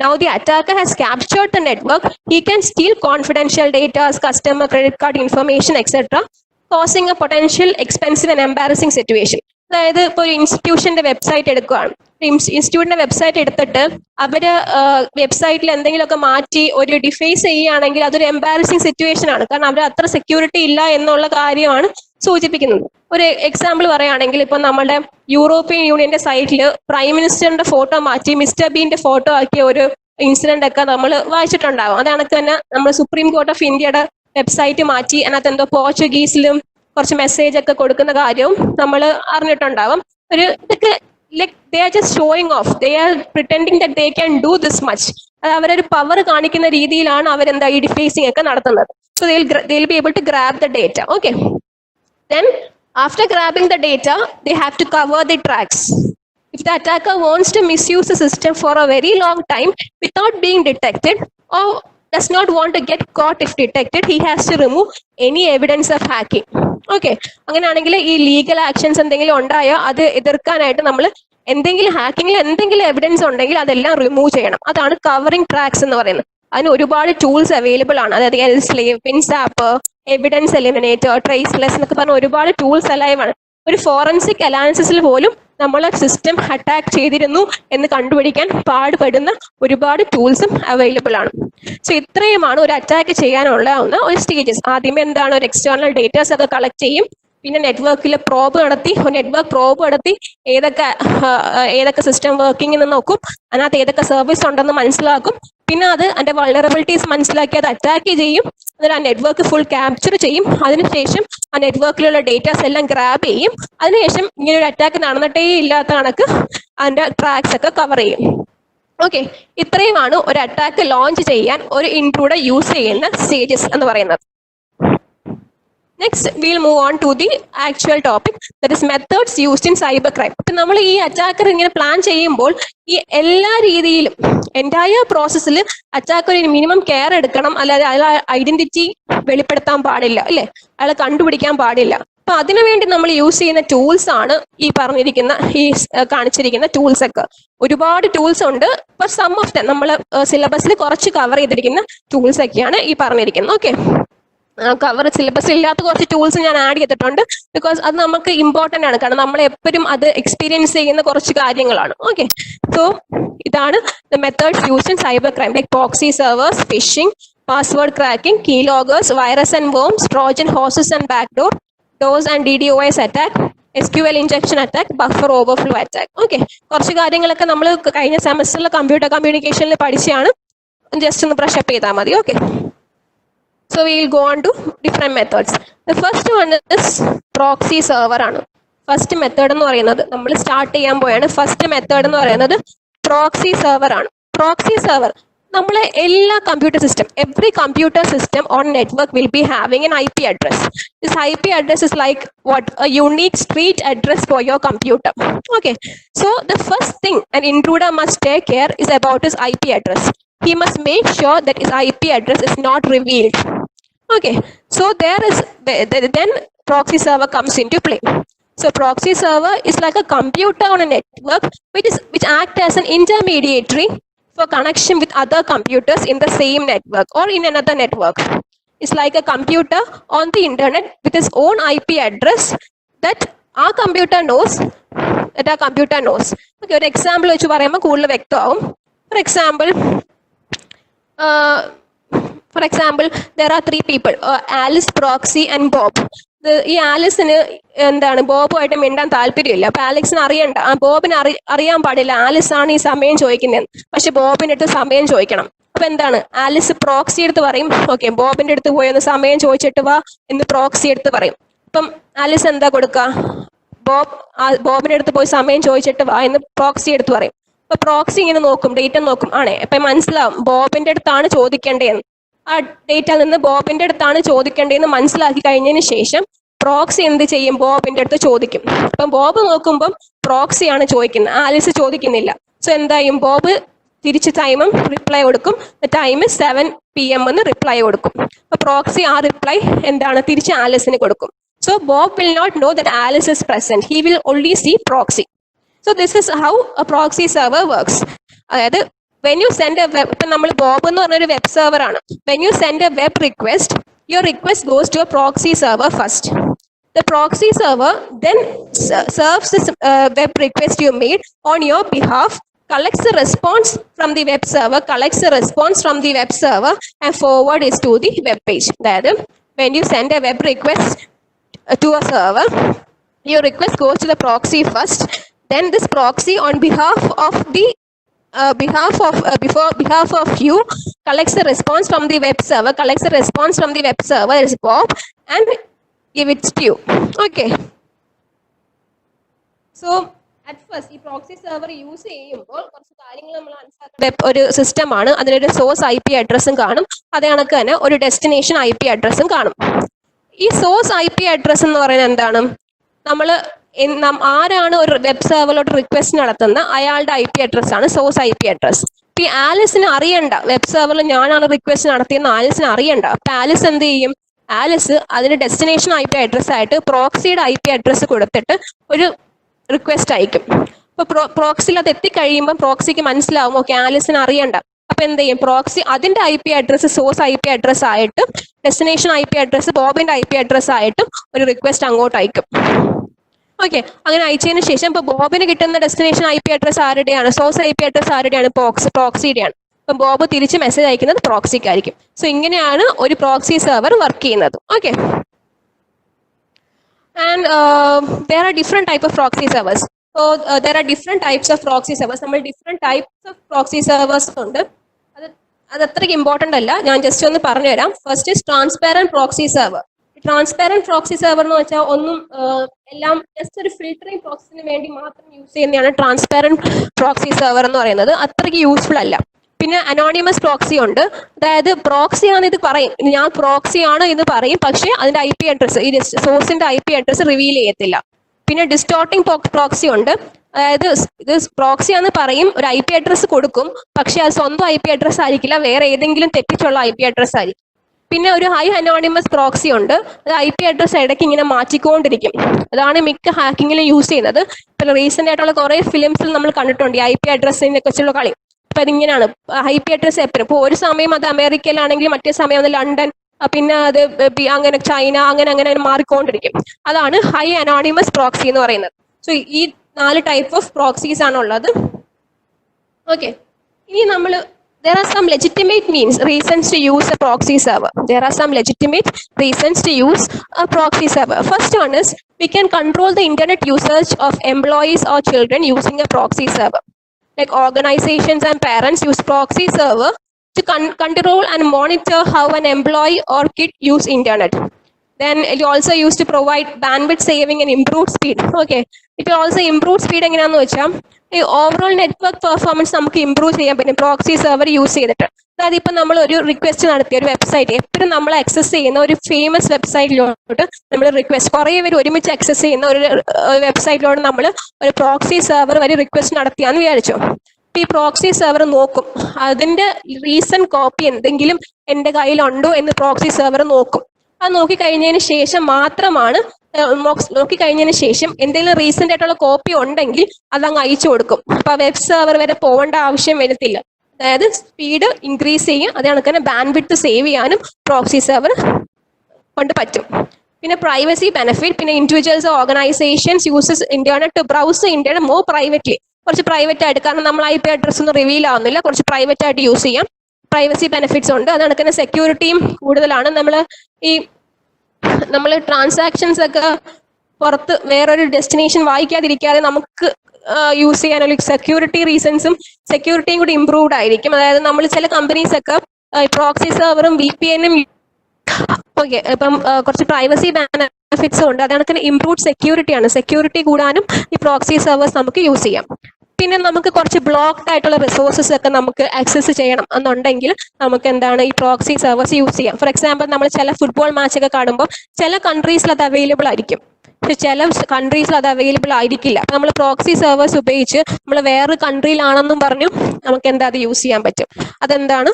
Now the attacker has captured the network. He can steal confidential data, customer credit card information, etc., causing a potential expensive and embarrassing situation. അതായത് ഇപ്പോൾ ഒരു ഇൻസ്റ്റിറ്റ്യൂഷന്റെ website എടുക്കുകയാണ്. ഇൻസ്റ്റിറ്റ്യൂട്ടിന്റെ website എടുത്തിട്ട് അവര് വെബ്സൈറ്റിൽ എന്തെങ്കിലുമൊക്കെ മാറ്റി ഒരു ഡിഫേസ് ചെയ്യുകയാണെങ്കിൽ അതൊരു എംബാരസിങ് സിറ്റുവേഷൻ ആണ്. കാരണം അവർ അത്ര സെക്യൂരിറ്റി ഇല്ല എന്നുള്ള കാര്യമാണ് സൂചിപ്പിക്കുന്നത്. ഒരു എക്സാമ്പിൾ പറയുകയാണെങ്കിൽ ഇപ്പൊ നമ്മുടെ യൂറോപ്യൻ യൂണിയന്റെ സൈറ്റിൽ പ്രൈം മിനിസ്റ്ററിന്റെ ഫോട്ടോ മാറ്റി മിസ്റ്റർ ബീന്റെ ഫോട്ടോ ആക്കിയ ഒരു ഇൻസിഡന്റ് ഒക്കെ നമ്മൾ വായിച്ചിട്ടുണ്ടാവും. അതാണെങ്കിൽ തന്നെ നമ്മൾ സുപ്രീം കോർട്ട് ഓഫ് ഇന്ത്യയുടെ വെബ്സൈറ്റ് മാറ്റി അതിനകത്ത് എന്തോ പോർച്ചുഗീസിലും കുറച്ച് മെസ്സേജ് ഒക്കെ കൊടുക്കുന്ന കാര്യവും നമ്മൾ അറിഞ്ഞിട്ടുണ്ടാവും. ഒരു ഇതൊക്കെ like they are just showing of, they are pretending that they can do this much. അത് അവരൊരു പവർ കാണിക്കുന്ന രീതിയിലാണ് അവരെന്താ ഈ ഡിഫേസിംഗ് ഒക്കെ നടത്തുന്നത്. So they'll be able to grab the data. Okay. Then after grabbing the data, they have to cover the tracks. If the attacker wants to misuse the system for a very long time without being detected, or does not want to get caught if detected, he has to remove any evidence of hacking. Okay. അങ്ങനെയാണെങ്കിൽ ഈ legal actions എന്തെങ്കിലും ഉണ്ടായോ അത് എതിർക്കാനായിട്ട് നമ്മൾ എന്തെങ്കിലും ഹാക്കിങ്ങിൽ എന്തെങ്കിലും evidence ഉണ്ടെങ്കിൽ അതെല്ലാം റിമൂവ് ചെയ്യണം. അതാണ് കവറിംഗ് ട്രാക്സ് എന്ന് പറയുന്നത്. അതിന് ഒരുപാട് ടൂൾസ് അവൈലബിൾ ആണ്. അതായത് എൽസ്ലേവ്, പിൻസാപ്പ്, എവിഡൻസ് എലിമിനേറ്റർ, ട്രേസ്ലെസ് എന്നൊക്കെ പറഞ്ഞ ഒരുപാട് ടൂൾസ് അലൈവ് ആണ്. ഒരു ഫോറൻസിക് അനാലിസിസിൽ പോലും നമ്മളെ സിസ്റ്റം അറ്റാക്ക് ചെയ്തിരുന്നു എന്ന് കണ്ടുപിടിക്കാൻ പാടുപെടുന്ന ഒരുപാട് ടൂൾസും അവൈലബിൾ ആണ്. സോ ഇത്രയുമാണ് ഒരു അറ്റാക്ക് ചെയ്യാനുള്ള ഒരു സ്റ്റേജസ്. ആദ്യമേ എന്താണ്, ഒരു എക്സ്റ്റേണൽ ഡേറ്റാസ് ഒക്കെ കളക്ട് ചെയ്യും. പിന്നെ നെറ്റ്വർക്കിൽ പ്രോബ് നടത്തി, നെറ്റ്വർക്ക് പ്രോബ് നടത്തി ഏതൊക്കെ സിസ്റ്റം വർക്കിംഗ് എന്ന് നോക്കും, അതിനകത്ത് ഏതൊക്കെ സർവീസ് ഉണ്ടെന്ന് മനസ്സിലാക്കും. പിന്നെ അതിന്റെ വൾണറബിലിറ്റീസ് മനസ്സിലാക്കി അത് അറ്റാക്ക് ചെയ്യും. എന്നിട്ട് ആ നെറ്റ്വർക്ക് ഫുൾ ക്യാപ്ചർ ചെയ്യും. അതിനുശേഷം ആ നെറ്റ്വർക്കിലുള്ള ഡേറ്റാസ് എല്ലാം ഗ്രാബ് ചെയ്യും. അതിനുശേഷം ഇങ്ങനെ ഒരു അറ്റാക്ക് നടന്നിട്ടേ ഇല്ലാത്ത കണക്ക് അതിന്റെ ട്രാക്സ് ഒക്കെ കവർ ചെയ്യും. ഓക്കെ, ഇത്രയുമാണ് ഒരു അറ്റാക്ക് ലോഞ്ച് ചെയ്യാൻ ഒരു ഇൻട്രൂഡർ യൂസ് ചെയ്യുന്ന സ്റ്റേജസ് എന്ന് പറയുന്നത്. Next, we'll move on to the actual topic, that is methods used in cybercrime. ഇപ്പം നമ്മൾ ഈ അറ്റാക്കർ ഇങ്ങനെ പ്ലാൻ ചെയ്യുമ്പോൾ ഈ എല്ലാ രീതിയിലും എൻറ്റയർ പ്രോസസ്സിൽ അറ്റാക്കർ ഒരു മിനിമം കെയർ എടുക്കണം. അല്ലാതെ അയാൾ ഐഡന്റിറ്റി വെളിപ്പെടുത്താൻ പാടില്ല, അല്ലെ, അയാളെ കണ്ടുപിടിക്കാൻ പാടില്ല. അപ്പൊ അതിനുവേണ്ടി നമ്മൾ യൂസ് ചെയ്യുന്ന ടൂൾസ് ആണ് ഈ പറഞ്ഞിരിക്കുന്ന കാണിച്ചിരിക്കുന്ന ടൂൾസ് ഒക്കെ. ഒരുപാട് ടൂൾസ് ഉണ്ട്. ഇപ്പൊ സം ഓഫ് ദം നമ്മൾ സിലബസിൽ കുറച്ച് കവർ ചെയ്തിരിക്കുന്ന ടൂൾസ് ഒക്കെയാണ് ഈ പറഞ്ഞിരിക്കുന്നത്. ഓക്കെ, കവർ സിലബസ് ഇല്ലാത്ത കുറച്ച് ടൂൾസ് ഞാൻ ആഡ് ചെയ്തിട്ടുണ്ട്. ബിക്കോസ് അത് നമുക്ക് ഇമ്പോർട്ടൻ്റ് ആണ്, കാരണം നമ്മൾ എപ്പോഴും അത് എക്സ്പീരിയൻസ് ചെയ്യുന്ന കുറച്ച് കാര്യങ്ങളാണ്. ഓക്കെ, സോ ഇതാണ് the methods used in cyber crime, like proxy servers, phishing, password cracking, key loggers, virus and worms, Trojan horses and backdoor, DoS and DDoS attack, SQL injection attack, buffer overflow attack. Okay, കുറച്ച് കാര്യങ്ങളൊക്കെ നമ്മൾ കഴിഞ്ഞ സെമസ്റ്ററിൽ computer കമ്മ്യൂണിക്കേഷനിൽ പഠിച്ചാണ്. Just ഒന്ന് brush up ചെയ്താൽ മതി. Okay, so we will go on to different methods. The first one is proxy server ആണ്. ഫസ്റ്റ് മെത്തേഡ് എന്ന് പറയുന്നത് നമ്മൾ സ്റ്റാർട്ട് ചെയ്യാൻ പോയാണ്. ഫസ്റ്റ് മെത്തേഡ് എന്ന് പറയുന്നത് പ്രോക്സി സെർവർ ആണ്. പ്രോക്സി സെർവർ നമ്മളെ എല്ലാ computer system, every computer system on network will be having an IP address. This IP address is like what, a unique street address for your computer. Okay, so the first thing an intruder must take care is about his IP address. He must make sure that his IP address is not revealed. Okay, so then proxy server comes into play. So proxy server is like a computer on a network which act as an intermediary for connection with other computers in the same network or in another network. It's like a computer on the internet with its own IP address that our computer knows. Okay, ഒരു example വെച്ച് പറയുമ്പോൾ കൂടുതൽ വ്യക്തമാവും. For example, there are three people, Alice, Proxy and Bob. ഈ ആലിസിന് എന്താണ് ബോബുമായിട്ട് മിണ്ടാൻ താല്പര്യമില്ല. അപ്പൊ ആലിക്സിന് അറിയണ്ട, ബോബിന് അറിയാൻ പാടില്ല ആലിസ് ആണ് ഈ സമയം ചോദിക്കുന്നത്. പക്ഷെ ബോബിന്റെ അടുത്ത് സമയം ചോദിക്കണം. അപ്പൊ എന്താണ്, ആലിസ് പ്രോക്സി എടുത്ത് പറയും, ഓക്കെ ബോബിന്റെ അടുത്ത് പോയി ഒന്ന് സമയം ചോദിച്ചിട്ട് വാ എന്ന് പ്രോക്സി എടുത്ത് പറയും. അപ്പം ആലിസ് എന്താ കൊടുക്കുക, ബോബിന്റെ അടുത്ത് പോയി സമയം ചോദിച്ചിട്ട് വാ എന്ന് പ്രോക്സി എടുത്ത് പറയും. അപ്പൊ പ്രോക്സി ഇങ്ങനെ നോക്കും, ഡേറ്റ നോക്കും, ആണേ അപ്പൊ മനസ്സിലാവും ബോബിന്റെ അടുത്താണ് ചോദിക്കേണ്ടതെന്ന്. ആ ഡേറ്റയിൽ നിന്ന് ബോബിന്റെ അടുത്താണ് ചോദിക്കേണ്ടതെന്ന് മനസ്സിലാക്കി കഴിഞ്ഞതിന് ശേഷം പ്രോക്സി എന്ത് ചെയ്യും, ബോബിന്റെ അടുത്ത് ചോദിക്കും. അപ്പം ബോബ് നോക്കുമ്പം പ്രോക്സിയാണ് ചോദിക്കുന്നത്, ആലിസ് ചോദിക്കുന്നില്ല. സോ എന്തായും, ബോബ് തിരിച്ച് ടൈമും റിപ്ലൈ കൊടുക്കും. ടൈം 7 PM എന്ന് റിപ്ലൈ കൊടുക്കും. അപ്പൊ പ്രോക്സി ആ റിപ്ലൈ എന്താണ് തിരിച്ച് ആലിസിന് കൊടുക്കും. So Bob will not know that Alice is present, he will only see proxy. So this is how a proxy server works. അതായത് when you send a web, ഇപ്പം നമ്മൾ ബോബ് എന്ന് പറഞ്ഞൊരു വെബ് സെർവർ ആണ്. When you send a web request, your request goes to a proxy server first. The proxy server then serves this web request you made on your behalf, collects the response from the web server, and forward it to the web page. അതായത് when you send a web request, to a server. Your request goes to the proxy first. Then this proxy on behalf of you collects the response from the web server, that is Bob, and give it to you. Okay. So at first ഈ proxy server use ചെയ്യുമ്പോൾ കുറച്ച് കാര്യങ്ങൾ നമ്മൾ മനസ്സിലാക്കേണ്ട ഒരു സിസ്റ്റമാണ്. അതിനൊരു source IP അഡ്രസ്സും കാണും, അതേ കണക്ക് തന്നെ ഒരു ഡെസ്റ്റിനേഷൻ IP അഡ്രസ്സും കാണും. ഈ സോഴ്സ് IP അഡ്രസ് എന്ന് പറയുന്നത് എന്താണ്? നമ്മൾ ആരാണ് ഒരു വെബ് സെർവറിലോട്ട് റിക്വസ്റ്റ് നടത്തുന്ന അയാളുടെ IP അഡ്രസ് ആണ് സോഴ്സ് IP അഡ്രസ്. ഇപ്പൊ ഈ ആലിസിന് അറിയണ്ട വെബ് സെർവറിൽ ഞാനാണ് റിക്വസ്റ്റ് നടത്തിയെന്ന് ആലിസിന് അറിയണ്ട. അപ്പൊ ആലിസ് എന്ത് ചെയ്യും? ആലിസ് അതിന് ഡെസ്റ്റിനേഷൻ IP അഡ്രസ് ആയിട്ട് പ്രോക്സിയുടെ IP അഡ്രസ് കൊടുത്തിട്ട് ഒരു റിക്വസ്റ്റ് അയക്കും. അപ്പൊ പ്രോക്സിയിൽ അത് എത്തിക്കഴിയുമ്പോൾ പ്രോക്സിക്ക് മനസ്സിലാവും ഓക്കെ ആലിസിന് അറിയണ്ട. അപ്പൊ എന്ത് ചെയ്യും? പ്രോക്സി അതിന്റെ IP address source IP address ആയിട്ട് ഡെസ്റ്റിനേഷൻ IP അഡ്രസ് ബോബിന്റെ IP അഡ്രസ് ആയിട്ടും ഒരു റിക്വസ്റ്റ് അങ്ങോട്ട് അയക്കും. ഓക്കെ, അങ്ങനെ അയച്ചതിന് ശേഷം ഇപ്പൊ ബോബിന് കിട്ടുന്ന ഡെസ്റ്റിനേഷൻ IP അഡ്രസ് ആരുടെയാണ്? സോഴ്സ് IP അഡ്രസ് ആരുടെയാണ്? പ്രോക്സിയുടെയാണ്. അപ്പൊ ബോബ് തിരിച്ച് മെസ്സേജ് അയക്കുന്നത് പ്രോക്സിക്കായിരിക്കും. സോ ഇങ്ങനെയാണ് ഒരു പ്രോക്സി സെർവർ വർക്ക് ചെയ്യുന്നത്. Okay, and there are different type of proxy servers. So there are different types of proxy servers. നമ്മൾ different types of proxy servers ഉണ്ട്. അത് അത്രയ്ക്ക് ഇമ്പോർട്ടൻ്റ് അല്ല, ഞാൻ ജസ്റ്റ് ഒന്ന് പറഞ്ഞു തരാം. First is transparent proxy server. Transparent proxy server എന്ന് വെച്ചാൽ ഒന്നും എല്ലാം ജസ്റ്റ് ഒരു ഫിൽറ്ററിംഗ് പ്രോക്സിന് വേണ്ടി മാത്രം യൂസ് ചെയ്യുന്നതാണ് ട്രാൻസ്പാരന്റ് പ്രോക്സി സെർവർ എന്ന് പറയുന്നത്. അത്രയ്ക്ക് യൂസ്ഫുൾ അല്ല. പിന്നെ അനോണിമസ് പ്രോക്സി ഉണ്ട്, അതായത് പ്രോക്സി ആണ് ഇത് പറയും, ഞാൻ പ്രോക്സി ആണ് എന്ന് പറയും, പക്ഷേ അതിന്റെ IP അഡ്രസ് ഈ സോഴ്സിന്റെ IP അഡ്രസ് റിവീൽ ചെയ്യത്തില്ല. പിന്നെ ഡിസ്റ്റോർട്ടിംഗ് പ്രോക്സി ഉണ്ട്, അതായത് ഇത് പ്രോക്സി ആണെന്ന് പറയും, ഒരു IP അഡ്രസ് കൊടുക്കും, പക്ഷെ അത് സ്വന്തം IP അഡ്രസ് ആയിരിക്കില്ല, വേറെ ഏതെങ്കിലും തെറ്റിച്ചുള്ള IP അഡ്രസ് ആയിരിക്കും. പിന്നെ ഒരു ഹൈ അനോണിമസ് പ്രോക്സി ഉണ്ട്, അത് IP അഡ്രസ് ഇടയ്ക്ക് ഇങ്ങനെ മാറ്റിക്കൊണ്ടിരിക്കും. അതാണ് മിക്ക ഹാക്കിങ്ങിലും യൂസ് ചെയ്യുന്നത്. ഇപ്പൊ റീസെന്റ് ആയിട്ടുള്ള കുറെ ഫിലിംസിൽ നമ്മൾ കണ്ടിട്ടുണ്ട് ഈ IP അഡ്രസ്സിനെ കുറിച്ചുള്ള കളി. അപ്പൊ അതിങ്ങനെയാണ് IP അഡ്രസ് എപ്പോഴും. ഇപ്പോൾ ഒരു സമയം അത് അമേരിക്കയിലാണെങ്കിൽ മറ്റേ സമയം അത് ലണ്ടൻ, പിന്നെ അത് അങ്ങനെ ചൈന, അങ്ങനെ മാറിക്കൊണ്ടിരിക്കും. അതാണ് ഹൈ അനോണിമസ് പ്രോക്സി എന്ന് പറയുന്നത്. സോ ഈ 4 ടൈപ്പ് ഓഫ് പ്രോക്സീസ് ആണ് ഉള്ളത്. ഓക്കെ, ഇനി നമ്മൾ there are some legitimate reasons to use a proxy server. First one is we can control the internet usage of employees or children using a proxy server. Like organizations and parents use proxy server to control and monitor how an employee or kid use internet. Then it also used to provide bandwidth saving and improved speed. Okay, it will also improve speed എങ്ങനെയാണെന്ന് വെച്ചാൽ ഈ overall network performance നമുക്ക് improve ചെയ്യാൻ പറ്റും proxy server use ചെയ്തിട്ട്. അതായത് ഇപ്പം നമ്മൾ ഒരു റിക്വസ്റ്റ് നടത്തിയ ഒരു വെബ്സൈറ്റ് എപ്പോഴും നമ്മൾ ആക്സസ് ചെയ്യുന്ന ഒരു ഫേമസ് വെബ്സൈറ്റിലോട്ട് നമ്മൾ റിക്വസ്റ്റ് കുറേ പേര് ഒരുമിച്ച് ആക്സസ് ചെയ്യുന്ന ഒരു വെബ്സൈറ്റിലോട്ട് നമ്മൾ ഒരു പ്രോക്സി സെർവർ വഴി റിക്വസ്റ്റ് നടത്തിയാന്ന് വിചാരിച്ചു. ഈ പ്രോക്സി സെർവർ നോക്കും അതിന്റെ റീസെന്റ് കോപ്പി എന്തെങ്കിലും എന്റെ കയ്യിലുണ്ടോ എന്ന് പ്രോക്സി സെർവർ നോക്കും. അത് നോക്കിക്കഴിഞ്ഞതിന് ശേഷം എന്തെങ്കിലും റീസെന്റ് ആയിട്ടുള്ള കോപ്പി ഉണ്ടെങ്കിൽ അതങ്ങ് അയച്ചു കൊടുക്കും. അപ്പൊ വെബ് സെർവർ വരെ പോകേണ്ട ആവശ്യം വരത്തില്ല. അതായത് സ്പീഡ് ഇൻക്രീസ് ചെയ്യും, അതേ കണക്ക് തന്നെ ബാൻഡ്വിഡ്ത്ത് സേവ് ചെയ്യാനും പ്രോക്സി സെർവർ കൊണ്ട് പറ്റും. പിന്നെ പ്രൈവസി ബെനിഫിറ്റ്, പിന്നെ individuals organisations uses internet to browse ഇന്ത്യയുടെ മോർ പ്രൈവറ്റ്ലി, കുറച്ച് പ്രൈവറ്റ് ആയിട്ട്, കാരണം നമ്മൾ IP അഡ്രസ് ഒന്നും റിവീൽ ആവുന്നില്ല, കുറച്ച് പ്രൈവറ്റ് ആയിട്ട് യൂസ് ചെയ്യാം. പ്രൈവസി ബെനിഫിറ്റ്സ് ഉണ്ട്. അത് കണക്ക് തന്നെ സെക്യൂരിറ്റിയും കൂടുതലാണ്. നമ്മൾ ട്രാൻസാക്ഷൻസ് ഒക്കെ പുറത്ത് വേറൊരു ഡെസ്റ്റിനേഷൻ വായിക്കാതിരിക്കാതെ നമുക്ക് യൂസ് ചെയ്യാനുള്ള സെക്യൂരിറ്റി റീസൺസും സെക്യൂരിറ്റിയും കൂടി ഇംപ്രൂവ്ഡ് ആയിരിക്കും. അതായത് നമ്മൾ ചില കമ്പനീസ് ഒക്കെ പ്രോക്സി സെർവറും VPN-ഉം ഓക്കെ ഇപ്പം കുറച്ച് പ്രൈവസി ബെനിഫിറ്റ്സും ഉണ്ട്. അതാണ് ഇംപ്രൂവ്ഡ് സെക്യൂരിറ്റിയാണ്. സെക്യൂരിറ്റി കൂടാനും ഈ പ്രോക്സി സെർവേഴ്സ് നമുക്ക് യൂസ് ചെയ്യാം. പിന്നെ നമുക്ക് കുറച്ച് ബ്ലോക്ക്ഡ് ആയിട്ടുള്ള റിസോഴ്സസ് ഒക്കെ നമുക്ക് ആക്സസ് ചെയ്യണം എന്നുണ്ടെങ്കിൽ നമുക്ക് എന്താണ് ഈ പ്രോക്സി സെർവേഴ്സ് യൂസ് ചെയ്യാം. ഫോർ എക്സാമ്പിൾ നമ്മൾ ചില ഫുട്ബോൾ മാച്ച് ഒക്കെ കാണുമ്പോൾ ചില കൺട്രീസിൽ അത് അവൈലബിൾ ആയിരിക്കും, പക്ഷെ ചില കൺട്രീസിൽ അത് അവൈലബിൾ ആയിരിക്കില്ല. അപ്പൊ നമ്മൾ പ്രോക്സി സെർവേഴ്സ് ഉപയോഗിച്ച് നമ്മൾ വേറൊരു കൺട്രിയിലാണെന്നും പറഞ്ഞു നമുക്ക് എന്താ അത് യൂസ് ചെയ്യാൻ പറ്റും. അതെന്താണ്?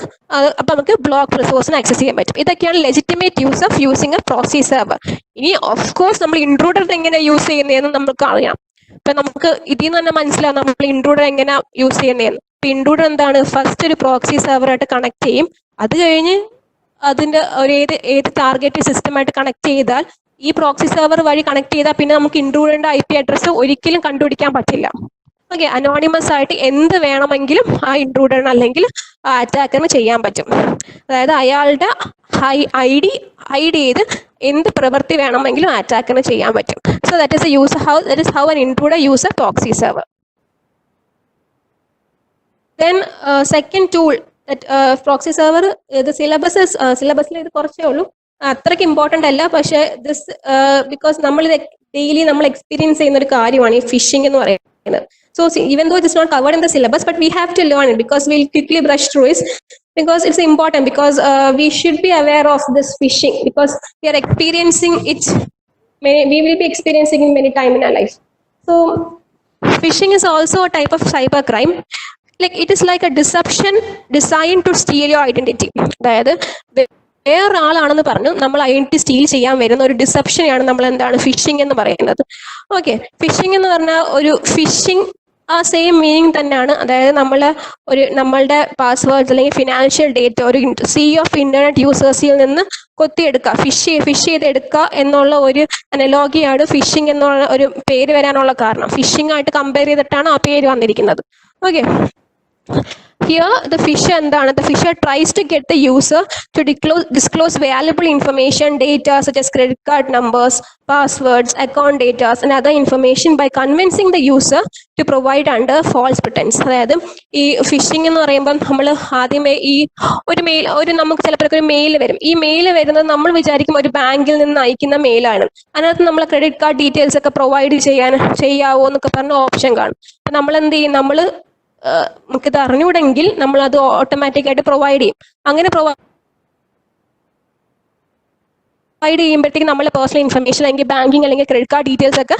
അപ്പൊ നമുക്ക് ബ്ലോക്ക് റിസോഴ്സിന് ആക്സസ് ചെയ്യാൻ പറ്റും. ഇതൊക്കെയാണ് legitimate use of using A proxy server. ഇനി ഓഫ് കോഴ്സ് നമ്മൾ ഇൻട്രൂഡർ എങ്ങനെ യൂസ് ചെയ്യുന്നതെന്ന് നമുക്ക് അറിയാം. ഇപ്പൊ നമുക്ക് ഇതിൽ നിന്ന് തന്നെ മനസ്സിലാവും നമ്മൾ ഇൻട്രൂഡർ എങ്ങനെ യൂസ് ചെയ്യുന്നതെന്ന്. ഇപ്പൊ ഇൻട്രൂഡർ എന്താണ്? ഫസ്റ്റ് ഒരു പ്രോക്സി സെർവറായിട്ട് കണക്ട് ചെയ്യും, അത് കഴിഞ്ഞ് അതിന്റെ ഒരു ഏത് ടാർഗറ്റ് സിസ്റ്റമായിട്ട് കണക്ട് ചെയ്താൽ ഈ പ്രോക്സി സെർവർ വഴി കണക്ട് ചെയ്താൽ പിന്നെ നമുക്ക് ഇൻട്രൂഡറിന്റെ IP അഡ്രസ് ഒരിക്കലും കണ്ടുപിടിക്കാൻ പറ്റില്ല. ഓക്കെ, അനോണിമസ് ആയിട്ട് എന്ത് വേണമെങ്കിലും ആ ഇൻട്രൂഡറിന് അല്ലെങ്കിൽ ആ അറ്റാക്കറിന് ചെയ്യാൻ പറ്റും. അതായത് അയാളുടെ ID ചെയ്ത് എന്ത് പ്രവൃത്തി വേണമെങ്കിലും അറ്റാക്കറിന് ചെയ്യാൻ പറ്റും. So that is how an intruder use a proxy server. Then second tool that proxy server, the syllabus is syllabusൽ ഇത് കുറച്ചേ ഉള്ളൂ, അത്രയ്ക്ക് ഇമ്പോർട്ടൻ്റ് അല്ല. പക്ഷേ ദിസ് ബിക്കോസ് നമ്മൾ ഡെയിലി നമ്മൾ എക്സ്പീരിയൻസ് ചെയ്യുന്ന ഒരു കാര്യമാണ് ഈ ഫിഷിംഗ് എന്ന് പറയുന്നത്. So even though it is not covered in the syllabus, but we have to learn it because we'll quickly brush through it because it's important, because we should be aware of this phishing because we are experiencing it. We will be experiencing it many times in our life. So phishing is also a type of cyber crime. Like it is like a deception designed to steal your identity. അതായത് വേറൊരാളാണെന്ന് പറഞ്ഞു നമ്മൾ identity steel ചെയ്യാൻ വരുന്ന ഒരു ഡിസെപ്ഷനെയാണ് നമ്മൾ എന്താണ് phishing എന്ന് പറയുന്നത്. ഓക്കെ, ഫിഷിംഗ് എന്ന് പറഞ്ഞാൽ ഒരു ഫിഷിംഗ് ആ സെയിം മീനിങ് തന്നെയാണ്. അതായത് നമ്മളുടെ പാസ്വേഡ്സ് അല്ലെങ്കിൽ ഫിനാൻഷ്യൽ ഡേറ്റ ഒരു സീ ഓഫ് ഇന്റർനെറ്റ് യൂസേഴ്സിൽ നിന്ന് കൊത്തിയെടുക്കുക, ഫിഷ് ചെയ്തെടുക്കുക എന്നുള്ള ഒരു അനലോഗിയാണ് ഫിഷിംഗ് എന്നുള്ള ഒരു പേര് വരാനുള്ള കാരണം. ഫിഷിംഗ് ആയിട്ട് കമ്പയർ ചെയ്തിട്ടാണ് ആ പേര് വന്നിരിക്കുന്നത്. Okay, here the fisher tries to get the user to disclose valuable information, data such as credit card numbers, passwords, account data and other information by convincing the user to provide under false pretense. അതായത് ഈ phishing എന്ന് പറയുമ്പോൾ നമ്മൾ ആദ്യമേ നമുക്ക് ചിലപ്പോൾ ഒരു mail വരും. ഈ മെയിൽ വരുന്നത് നമ്മൾ വിചാരിക്കും ഒരു ബാങ്കിൽ നിന്ന് അയക്കുന്ന മെയിലാണ്. അതിനകത്ത് നമ്മൾ ക്രെഡിറ്റ് കാർഡ് ഡീറ്റെയിൽസ് ഒക്കെ പ്രൊവൈഡ് ചെയ്യാവോ എന്നൊക്കെ പറഞ്ഞ ഓപ്ഷൻ കാണും. അപ്പൊ നമ്മൾ എന്ത് ചെയ്യും, നമുക്കിത് അറിഞ്ഞൂടെങ്കിൽ നമ്മൾ അത് ഓട്ടോമാറ്റിക് ആയിട്ട് പ്രൊവൈഡ് ചെയ്യും. അങ്ങനെ പ്രൊവൈഡ് ചെയ്യുമ്പോഴത്തേക്ക് നമ്മളെ പേഴ്സണൽ ഇൻഫർമേഷൻ അല്ലെങ്കിൽ ബാങ്കിങ് അല്ലെങ്കിൽ ക്രെഡിറ്റ് കാർഡ് ഡീറ്റെയിൽസ് ഒക്കെ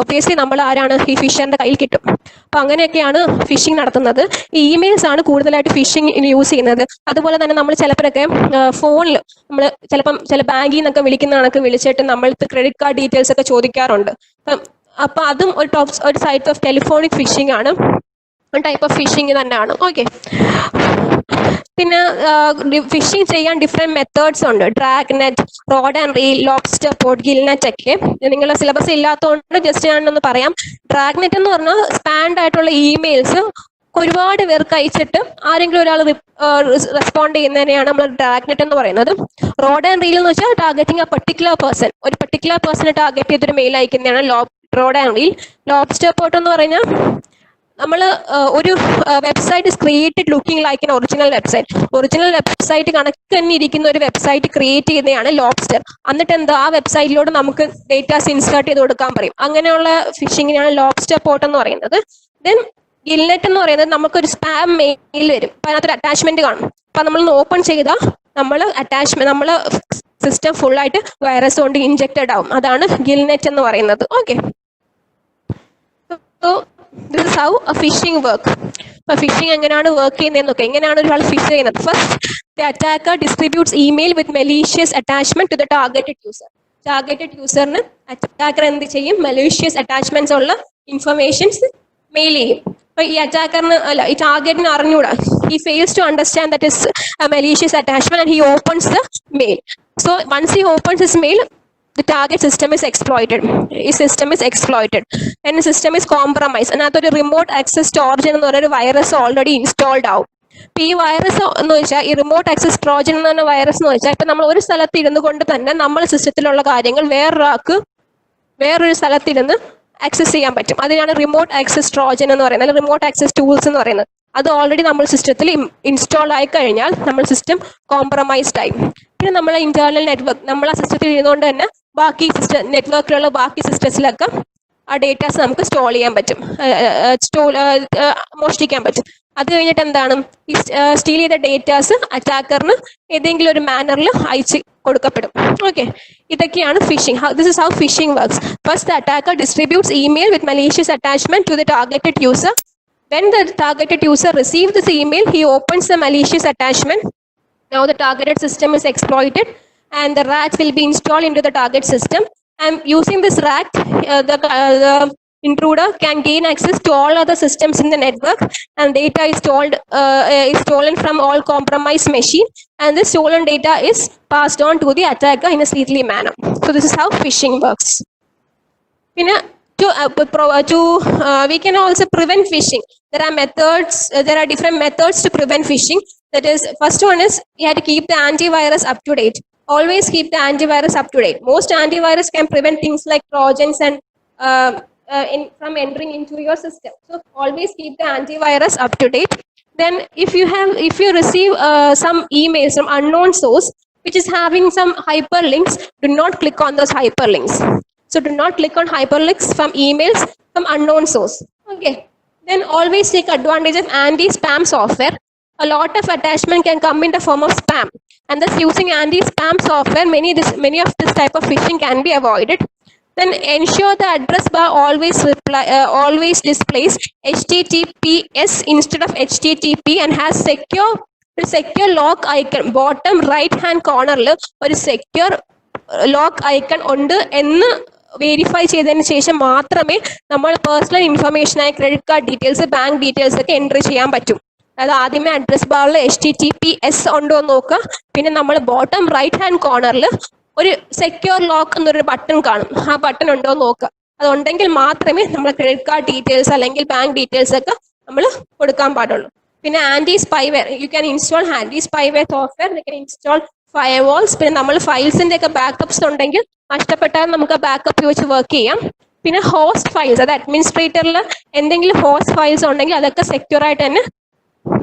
ഒബ്വിയസ്ലി നമ്മൾ ആരാണ് ഈ ഫിഷറിന്റെ കയ്യിൽ കിട്ടും. അപ്പൊ അങ്ങനെയൊക്കെയാണ് ഫിഷിംഗ് നടത്തുന്നത്. ഈ ഇമെയിൽസ് ആണ് കൂടുതലായിട്ട് ഫിഷിംഗ് യൂസ് ചെയ്യുന്നത്. അതുപോലെ തന്നെ നമ്മൾ ചിലപ്പോഴൊക്കെ ഫോണിൽ നമ്മൾ ചില ബാങ്കിൽ നിന്നൊക്കെ വിളിക്കുന്ന കണക്ക് വിളിച്ചിട്ട് നമ്മൾക്ക് ക്രെഡിറ്റ് കാർഡ് ഡീറ്റെയിൽസ് ഒക്കെ ചോദിക്കാറുണ്ട്. അപ്പൊ അതും ഒരു സൈറ്റ് ഓഫ് ടെലിഫോണിക് ഫിഷിംഗ് ആണ്, ടൈപ്പ് ഓഫ് ഫിഷിംഗ് തന്നെയാണ്. ഓക്കെ, പിന്നെ ഫിഷിംഗ് ചെയ്യാൻ ഡിഫറെന്റ് മെത്തേഡ്സ് ഉണ്ട്. Drag net, road and reel, lobster pot, Gill net ഒക്കെ. നിങ്ങളുടെ സിലബസ് ഇല്ലാത്തതുകൊണ്ട് ജസ്റ്റ് ഞാനൊന്ന് പറയാം. ഡ്രാഗ് നെറ്റ് എന്ന് പറഞ്ഞാൽ സ്പാൻഡ് ആയിട്ടുള്ള ഇമെയിൽസ് ഒരുപാട് പേർക്ക് അയച്ചിട്ട് ആരെങ്കിലും ഒരാൾ റെസ്പോണ്ട് ചെയ്യുന്നതിനെയാണ് നമ്മൾ ഡ്രാഗ് നെറ്റ് എന്ന് പറയുന്നത്. റോഡ് ആൻഡ് റീൽ എന്ന് വെച്ചാൽ ടാർഗറ്റിംഗ് ഒരു പർട്ടിക്കുലർ പേഴ്സണെ ടാർഗറ്റ് ചെയ്തൊരു മെയിൽ അയക്കുന്നതാണ് rod and reel. Lobster pot എന്ന് പറഞ്ഞാൽ നമ്മൾ ഒരു website is created looking like an original website കണക്ക് തന്നെ ഇരിക്കുന്ന ഒരു വെബ്സൈറ്റ് ക്രിയേറ്റ് ചെയ്യുന്നതാണ് ലോബ്സ്റ്റർ. എന്നിട്ട് എന്താ ആ വെബ്സൈറ്റിലോട് നമുക്ക് ഡേറ്റാസ് ഇൻസേർട്ട് ചെയ്ത് കൊടുക്കാൻ പറയും. അങ്ങനെയുള്ള ഫിഷിങ്ങിനാണ് ലോബ്സ്റ്റർ പോട്ട് എന്ന് പറയുന്നത്. ദെൻ ഗിൽനെറ്റ് എന്ന് പറയുന്നത് നമുക്കൊരു സ്പാം മെയിൽ വരും. അപ്പൊ അതിനകത്തൊരു അറ്റാച്ച്മെന്റ് കാണും. അപ്പൊ നമ്മൾ ഓപ്പൺ ചെയ്താൽ നമ്മൾ സിസ്റ്റം ഫുൾ ആയിട്ട് വൈറസ് കൊണ്ട് ഇൻജെക്റ്റഡ് ആവും. അതാണ് ഗിൽനെറ്റ് എന്ന് പറയുന്നത്. Okay, so this is how a phishing work. Phishing എങ്ങനെയാണ് വർക്ക് ചെയ്യുന്നതെന്നൊക്കെ, എങ്ങനെയാണ് ഒരാൾ ഫിഷ് ചെയ്യുന്നത്. First, the attacker distributes email with malicious attachment to the targeted userന് അറ്റാക്കർ എന്ത് ചെയ്യും, malicious attachments ഉള്ള ഇൻഫർമേഷൻസ് മെയിൽ ചെയ്യും. അപ്പൊ ഈ ടാർഗറ്റിന് അറിഞ്ഞൂടാ. he fails to understand that is a malicious attachment and he opens the mail. So once he opens his mail, the target system is exploited. And the system is compromised. അതിനകത്തൊരു remote access Trojan എന്ന് പറയുന്ന ഒരു virus already installed ആവും. ഇപ്പൊ ഈ virus എന്ന് വെച്ചാൽ ഈ റിമോട്ട് ആക്സസ് ട്രോജൻ എന്ന് പറഞ്ഞ വൈറസ് എന്ന് വെച്ചാൽ ഇപ്പൊ നമ്മൾ ഒരു സ്ഥലത്ത് ഇരുന്നു കൊണ്ട് തന്നെ നമ്മുടെ സിസ്റ്റത്തിലുള്ള കാര്യങ്ങൾ വേറൊരു സ്ഥലത്തിരുന്ന് ആക്സസ് ചെയ്യാൻ പറ്റും. അതിനാണ് റിമോട്ട് ആക്സസ് ട്രോജൻ എന്ന് പറയുന്നത്, അല്ലെങ്കിൽ റിമോട്ട് ആക്സസ് ടൂൾസ് എന്ന് പറയുന്നത്. അത് ഓൾറെഡി നമ്മൾ സിസ്റ്റത്തിൽ ഇൻസ്റ്റാൾ ആയി കഴിഞ്ഞാൽ നമ്മൾ സിസ്റ്റം കോംപ്രമൈസ്ഡ് ആയി. പിന്നെ നമ്മളെ ഇന്റേണൽ നെറ്റ്വർക്ക് നമ്മളെ സിസ്റ്റത്തിൽ ഇരുന്നുകൊണ്ട് തന്നെ ബാക്കി നെറ്റ്വർക്കിലുള്ള ബാക്കി സിസ്റ്റത്തിലൊക്കെ ആ ഡേറ്റാസ് നമുക്ക് സ്റ്റോർ ചെയ്യാൻ പറ്റും, മോഷ്ടിക്കാൻ പറ്റും. അത് കഴിഞ്ഞിട്ട് എന്താണ്, ഈ സ്റ്റീൽ ചെയ്ത ഡേറ്റാസ് അറ്റാക്കറിന് ഏതെങ്കിലും ഒരു മാനറിൽ അയച്ച് കൊടുക്കപ്പെടും. ഓക്കെ, ഇതൊക്കെയാണ് phishing. This is how phishing works. First, the attacker distributes email with malicious attachment to the targeted user. When the targeted user receives this email, he opens the malicious attachment. Now the targeted system is exploited and the rat will be installed into the target system. And using this rat, the intruder can gain access to all other systems in the network, and data is stolen from all compromised machine, and this stolen data is passed on to the attacker in a stealthy manner. So this is how phishing works. We can also prevent phishing. There are different methods to prevent phishing. That is, first one is you have to keep the antivirus up to date. always keep the antivirus up to date. Most antivirus can prevent things like trojans and from entering into your system. So always keep the antivirus up to date. Then if you receive some emails from unknown source which is having some hyperlinks, do not click on those hyperlinks. So do not click on hyperlinks from emails from unknown source. Okay. Then always take advantage of anti-spam software. A lot of attachment can come in the form of spam, and thus using anti-spam software, many of this type of phishing can be avoided. Then ensure the address bar always displays HTTPS instead of HTTP and has secure lock icon. Bottom right hand corner or secure lock icon ഉണ്ട് എന്ന് verify ചെയ്തതിന് ശേഷം മാത്രമേ നമ്മൾ personal information ആയ credit card details, bank details ഒക്കെ entry ചെയ്യാൻ പറ്റും. അതായത് ആദ്യമേ അഡ്രസ് ബാറിൽ HTTPS ഉണ്ടോ എന്ന് നോക്കുക. പിന്നെ നമ്മൾ ബോട്ടം റൈറ്റ് ഹാൻഡ് കോർണറിൽ ഒരു സെക്യൂർ ലോക്ക് എന്നൊരു ബട്ടൺ കാണും. ആ ബട്ടൺ ഉണ്ടോ എന്ന് നോക്കുക. അതുണ്ടെങ്കിൽ മാത്രമേ നമ്മൾ ക്രെഡിറ്റ് കാർഡ് ഡീറ്റെയിൽസ് അല്ലെങ്കിൽ ബാങ്ക് ഡീറ്റെയിൽസ് ഒക്കെ നമ്മൾ കൊടുക്കാൻ പാടുള്ളൂ. പിന്നെ anti spyware, you can install anti spyware software, you can install firewalls. പിന്നെ നമ്മൾ ഫയൽസിന്റെ ഒക്കെ ബാക്കപ്സ് ഉണ്ടെങ്കിൽ നഷ്ടപ്പെട്ടാൽ നമുക്ക് ബാക്കപ്പ് വെച്ച് വർക്ക് ചെയ്യാം. പിന്നെ ഹോസ്റ്റ് ഫയൽസ്, അത് അഡ്മിനിസ്ട്രേറ്ററിൽ എന്തെങ്കിലും ഹോസ്റ്റ് ഫയൽസ് ഉണ്ടെങ്കിൽ അതൊക്കെ സെക്യൂർ ആയിട്ട് തന്നെ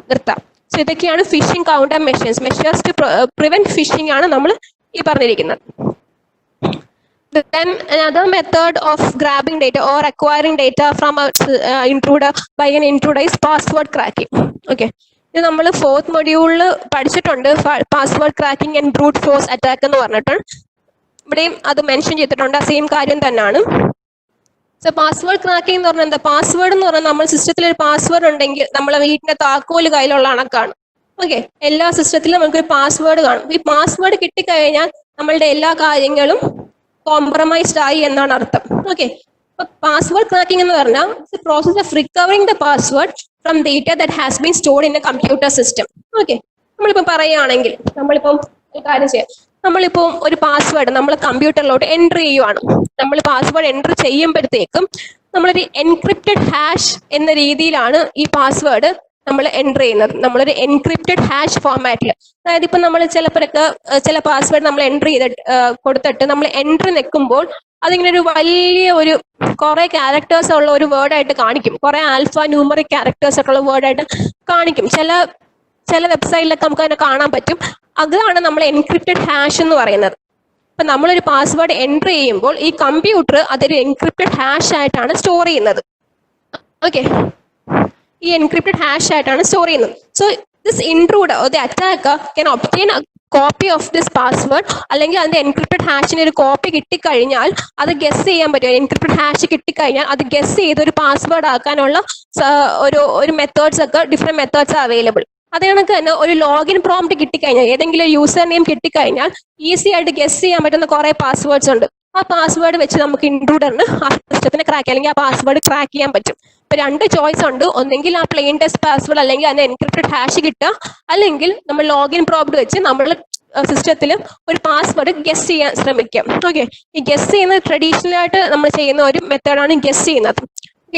നിർത്താം. സോ ഇതൊക്കെയാണ് phishing counter measures to prevent phishing ആണ് നമ്മൾ ഈ പറഞ്ഞിരിക്കുന്നത്. Then another method of grabbing data or acquiring data from a intruder by an intruder is password cracking. Okay. ഇത് നമ്മൾ 4th മൊഡ്യൂളിൽ പഠിച്ചിട്ടുണ്ട്, password cracking and brute force attack എന്ന് പറഞ്ഞിട്ട്. ഇവിടെയും അത് മെൻഷൻ ചെയ്തിട്ടുണ്ട്, ആ സെയിം കാര്യം തന്നെയാണ്. സോ പാസ്വേഡ് ക്രാക്കിംഗ് എന്ന് പറഞ്ഞാൽ എന്താ? പാസ്വേഡ് എന്ന് പറഞ്ഞാൽ നമ്മൾ സിസ്റ്റത്തിൽ ഒരു പാസ്വേഡ് ഉണ്ടെങ്കിൽ നമ്മളെ വീട്ടിന്റെ താക്കോല് കയ്യിലുള്ള കണക്കാണ്. ഓക്കെ, എല്ലാ സിസ്റ്റത്തിലും നമുക്കൊരു പാസ്വേഡ് കാണും. ഈ പാസ്വേഡ് കിട്ടിക്കഴിഞ്ഞാൽ നമ്മളുടെ എല്ലാ കാര്യങ്ങളും കോംപ്രമൈസ്ഡ് ആയി എന്നാണ് അർത്ഥം. ഓക്കെ, അപ്പൊ പാസ്വേഡ് ക്രാക്കിംഗ് എന്ന് പറഞ്ഞാൽ process of recovering the password from data that has been stored in A computer system. Okay, നമ്മളിപ്പോൾ പറയുകയാണെങ്കിൽ നമ്മളിപ്പം ഒരു കാര്യം ചെയ്യാം. നമ്മളിപ്പോൾ ഒരു പാസ്വേഡ് നമ്മൾ കമ്പ്യൂട്ടറിലോട്ട് എൻറ്റർ ചെയ്യുവാണ്. നമ്മൾ പാസ്വേഡ് എൻറ്റർ ചെയ്യുമ്പോഴത്തേക്കും നമ്മളൊരു എൻക്രിപ്റ്റഡ് ഹാഷ് എന്ന രീതിയിലാണ് ഈ പാസ്വേഡ് നമ്മൾ എൻറ്റർ ചെയ്യുന്നത്. നമ്മളൊരു എൻക്രിപ്റ്റഡ് ഹാഷ് ഫോർമാറ്റിൽ, അതായത് ഇപ്പം നമ്മൾ ചിലപ്പോഴൊക്കെ ചില പാസ്വേഡ് നമ്മൾ എൻറ്റർ ചെയ്തിട്ട് കൊടുത്തിട്ട് നമ്മൾ എൻറ്റർ നിൽക്കുമ്പോൾ അതിങ്ങനെ ഒരു വലിയ ഒരു കുറെ ക്യാരക്ടേഴ്സ് ഉള്ള ഒരു വേർഡായിട്ട് കാണിക്കും. കുറെ ആൽഫ ന്യൂമറിക് ക്യാരക്ടേഴ്സ് ഒക്കെ ഉള്ള വേർഡായിട്ട് കാണിക്കും. ചില വെബ്സൈറ്റിലൊക്കെ നമുക്ക് അതിനെ കാണാൻ പറ്റും. അതാണ് നമ്മൾ എൻക്രിപ്റ്റഡ് ഹാഷ് എന്ന് പറയുന്നത്. ഇപ്പൊ നമ്മളൊരു പാസ്വേഡ് എൻറ്റർ ചെയ്യുമ്പോൾ ഈ കമ്പ്യൂട്ടർ അതൊരു എൻക്രിപ്റ്റഡ് ഹാഷ് ആയിട്ടാണ് സ്റ്റോർ ചെയ്യുന്നത്. ഓക്കെ, ഈ എൻക്രിപ്റ്റഡ് ഹാഷ് ആയിട്ടാണ് സ്റ്റോർ ചെയ്യുന്നത്. So this intruder or the attacker can obtain copy of this password, അല്ലെങ്കിൽ അതിന്റെ എൻക്രിപ്റ്റഡ് ഹാഷിന് ഒരു കോപ്പി കിട്ടിക്കഴിഞ്ഞാൽ അത് ഗസ് ചെയ്യാൻ പറ്റും. എൻക്രിപ്റ്റഡ് ഹാഷ് കിട്ടിക്കഴിഞ്ഞാൽ അത് ഗസ് ചെയ്ത് ഒരു പാസ്വേഡ് ആക്കാനുള്ള ഒരു മെത്തേഡ്സ് ഒക്കെ ഡിഫറെന്റ് മെത്തേഡ്സ് അവൈലബിൾ. അതേ കണക്ക് തന്നെ ഒരു ലോഗിൻ പ്രോംപ്റ്റ് കിട്ടിക്കഴിഞ്ഞാൽ, ഏതെങ്കിലും ഒരു യൂസർ നെയിം കിട്ടിക്കഴിഞ്ഞാൽ ഈസി ആയിട്ട് ഗസ് ചെയ്യാൻ പറ്റുന്ന കുറെ പാസ്വേഡ്സ് ഉണ്ട്. ആ പാസ്വേഡ് വെച്ച് നമുക്ക് ഇൻട്രൂഡറിന് ആ സിസ്റ്റത്തിനെ ക്രാക്ക് അല്ലെങ്കിൽ ആ പാസ്വേഡ് ക്രാക്ക് ചെയ്യാൻ പറ്റും. ഇപ്പൊ 2 ചോയ്സ് ഉണ്ട്. ഒന്നെങ്കിൽ ആ പ്ലെയിൻ ടെസ്റ്റ് പാസ്വേഡ് അല്ലെങ്കിൽ അതിന്റെ എൻക്രിപ്റ്റഡ് ഹാഷ് കിട്ടുക, അല്ലെങ്കിൽ നമ്മൾ ലോഗിൻ പ്രോംപ്റ്റ് വെച്ച് നമ്മൾ സിസ്റ്റത്തിൽ ഒരു പാസ്വേഡ് ഗസ് ചെയ്യാൻ ശ്രമിക്കാം. ഓക്കെ, ഈ ഗസ് ചെയ്യുന്നത് ട്രഡീഷണൽ ആയിട്ട് നമ്മൾ ചെയ്യുന്ന ഒരു മെത്തേഡാണ് ഗസ് ചെയ്യുന്നത്.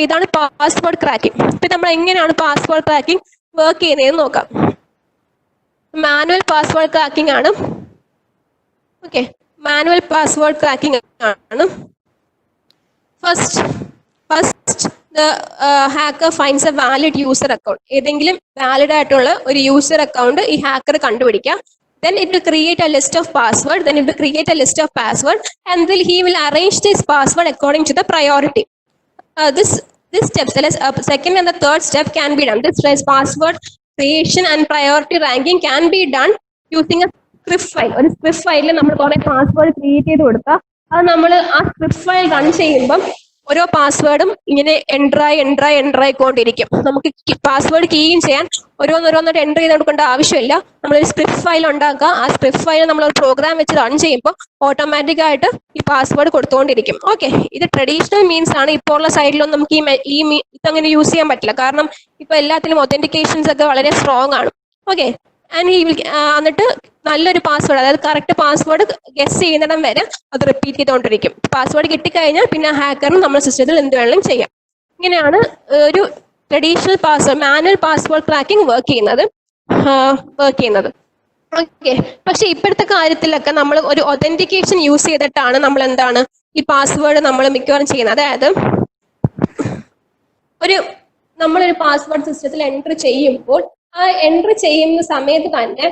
ഇതാണ് പാസ്വേഡ് ക്രാക്കിംഗ്. ഇപ്പൊ നമ്മൾ എങ്ങനെയാണ് പാസ്വേഡ് ക്രാക്കിംഗ് വർക്ക് ചെയ്യുന്നതെന്ന് നോക്കാം. മാനുവൽ പാസ്വേഡ് ക്രാക്കിംഗ് ആണ്. ഓക്കെ, മാനുവൽ പാസ്വേഡ് ക്രാക്കിംഗ് ആണ്. First the hacker finds a valid user account. ഏതെങ്കിലും വാലിഡ് ആയിട്ടുള്ള ഒരു യൂസർ അക്കൗണ്ട് ഈ ഹാക്കർ കണ്ടുപിടിക്കാം. Then it will create a list of password. And then he will arrange this password according to the priority. This steps, second and the third step can be done. This password creation and priority ranking can be done using a script file. ഒരു script ഫയലിൽ നമ്മൾ കുറെ password create ചെയ്ത് കൊടുത്താൽ അത് നമ്മൾ ആ script file run ചെയ്യുമ്പം ഓരോ പാസ്വേഡും ഇങ്ങനെ എൻറ്റർ ആയിക്കൊണ്ടിരിക്കും. നമുക്ക് പാസ്വേഡ് കീയും ചെയ്യാൻ ഓരോന്നോരോന്നായിട്ട് എൻറ്റർ ചെയ്ത് കൊടുക്കേണ്ട ആവശ്യമില്ല. നമ്മളൊരു സ്ക്രിപ്റ്റ് ഫയൽ ഉണ്ടാക്കുക. ആ സ്ക്രിപ്റ്റ് ഫയൽ നമ്മൾ ഒരു പ്രോഗ്രാം വെച്ച് റൺ ചെയ്യുമ്പോൾ ഓട്ടോമാറ്റിക് ആയിട്ട് ഈ പാസ്വേഡ് കൊടുത്തുകൊണ്ടിരിക്കും. ഓക്കെ, ഇത് ട്രഡീഷണൽ മീൻസ് ആണ്. ഇപ്പോൾ ഉള്ള സൈഡിലൊന്നും നമുക്ക് ഇതങ്ങനെ യൂസ് ചെയ്യാൻ പറ്റില്ല. കാരണം ഇപ്പൊ എല്ലാത്തിലും ഒതന്റിക്കേഷൻസ് ഒക്കെ വളരെ സ്ട്രോങ് ആണ്. ഓക്കെ, എന്നിട്ട് നല്ലൊരു പാസ്വേഡ്, അതായത് കറക്റ്റ് പാസ്വേഡ് ഗസ് ചെയ്യുന്നിടം വരെ അത് റിപ്പീറ്റ് ചെയ്തുകൊണ്ടിരിക്കും. പാസ്വേഡ് കിട്ടിക്കഴിഞ്ഞാൽ പിന്നെ ഹാക്കറിന് നമ്മുടെ സിസ്റ്റത്തിൽ എന്ത് വേണമെങ്കിലും ചെയ്യാം. ഇങ്ങനെയാണ് ഒരു traditional manual password cracking work ചെയ്യുന്നത്. ഓക്കെ. പക്ഷെ ഇപ്പോഴത്തെ കാര്യത്തിലൊക്കെ നമ്മൾ ഒരു ഒതന്റിക്കേഷൻ യൂസ് ചെയ്തിട്ടാണ് നമ്മൾ എന്താണ് ഈ പാസ്വേഡ് നമ്മൾ മിക്കവാറും ചെയ്യുന്നത്. അതായത് നമ്മളൊരു പാസ്വേഡ് സിസ്റ്റത്തിൽ എൻറ്റർ ചെയ്യുമ്പോൾ ആ എൻറ്റർ ചെയ്യുന്ന സമയത്ത് തന്നെ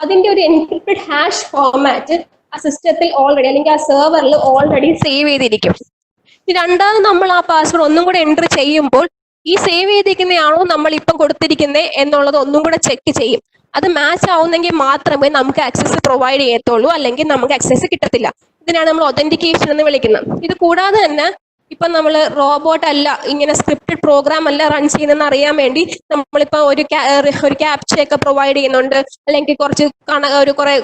അതിന്റെ ഒരു എൻക്രിപ്റ്റഡ് ഹാഷ് ഫോർമാറ്റ് ആ സിസ്റ്റത്തിൽ ഓൾറെഡി അല്ലെങ്കിൽ ആ സെർവറിൽ ഓൾറെഡി സേവ് ചെയ്തിരിക്കും. രണ്ടാമത് നമ്മൾ ആ പാസ്വേഡ് ഒന്നും കൂടെ എൻറ്റർ ചെയ്യുമ്പോൾ ഈ സേവ് ചെയ്തിരിക്കുന്നതാണോ നമ്മൾ ഇപ്പം കൊടുത്തിരിക്കുന്നത് എന്നുള്ളത് ഒന്നും കൂടെ ചെക്ക് ചെയ്യും. അത് മാച്ച് ആവുന്നെങ്കിൽ മാത്രമേ നമുക്ക് ആക്സസ് പ്രൊവൈഡ് ചെയ്യത്തുള്ളൂ, അല്ലെങ്കിൽ നമുക്ക് ആക്സസ് കിട്ടത്തില്ല. ഇതിനാണ് നമ്മൾ ഒതന്റിക്കേഷൻ എന്ന് വിളിക്കുന്നത്. ഇത് കൂടാതെ തന്നെ ഇപ്പൊ നമ്മൾ റോബോട്ട് അല്ല, ഇങ്ങനെ സ്ക്രിപ്റ്റഡ് പ്രോഗ്രാം അല്ല റൺ ചെയ്യുന്നതെന്ന് അറിയാൻ വേണ്ടി നമ്മളിപ്പോ ഒരു ക്യാപ്ച ഒക്കെ പ്രൊവൈഡ് ചെയ്യുന്നുണ്ട്, അല്ലെങ്കിൽ കുറെ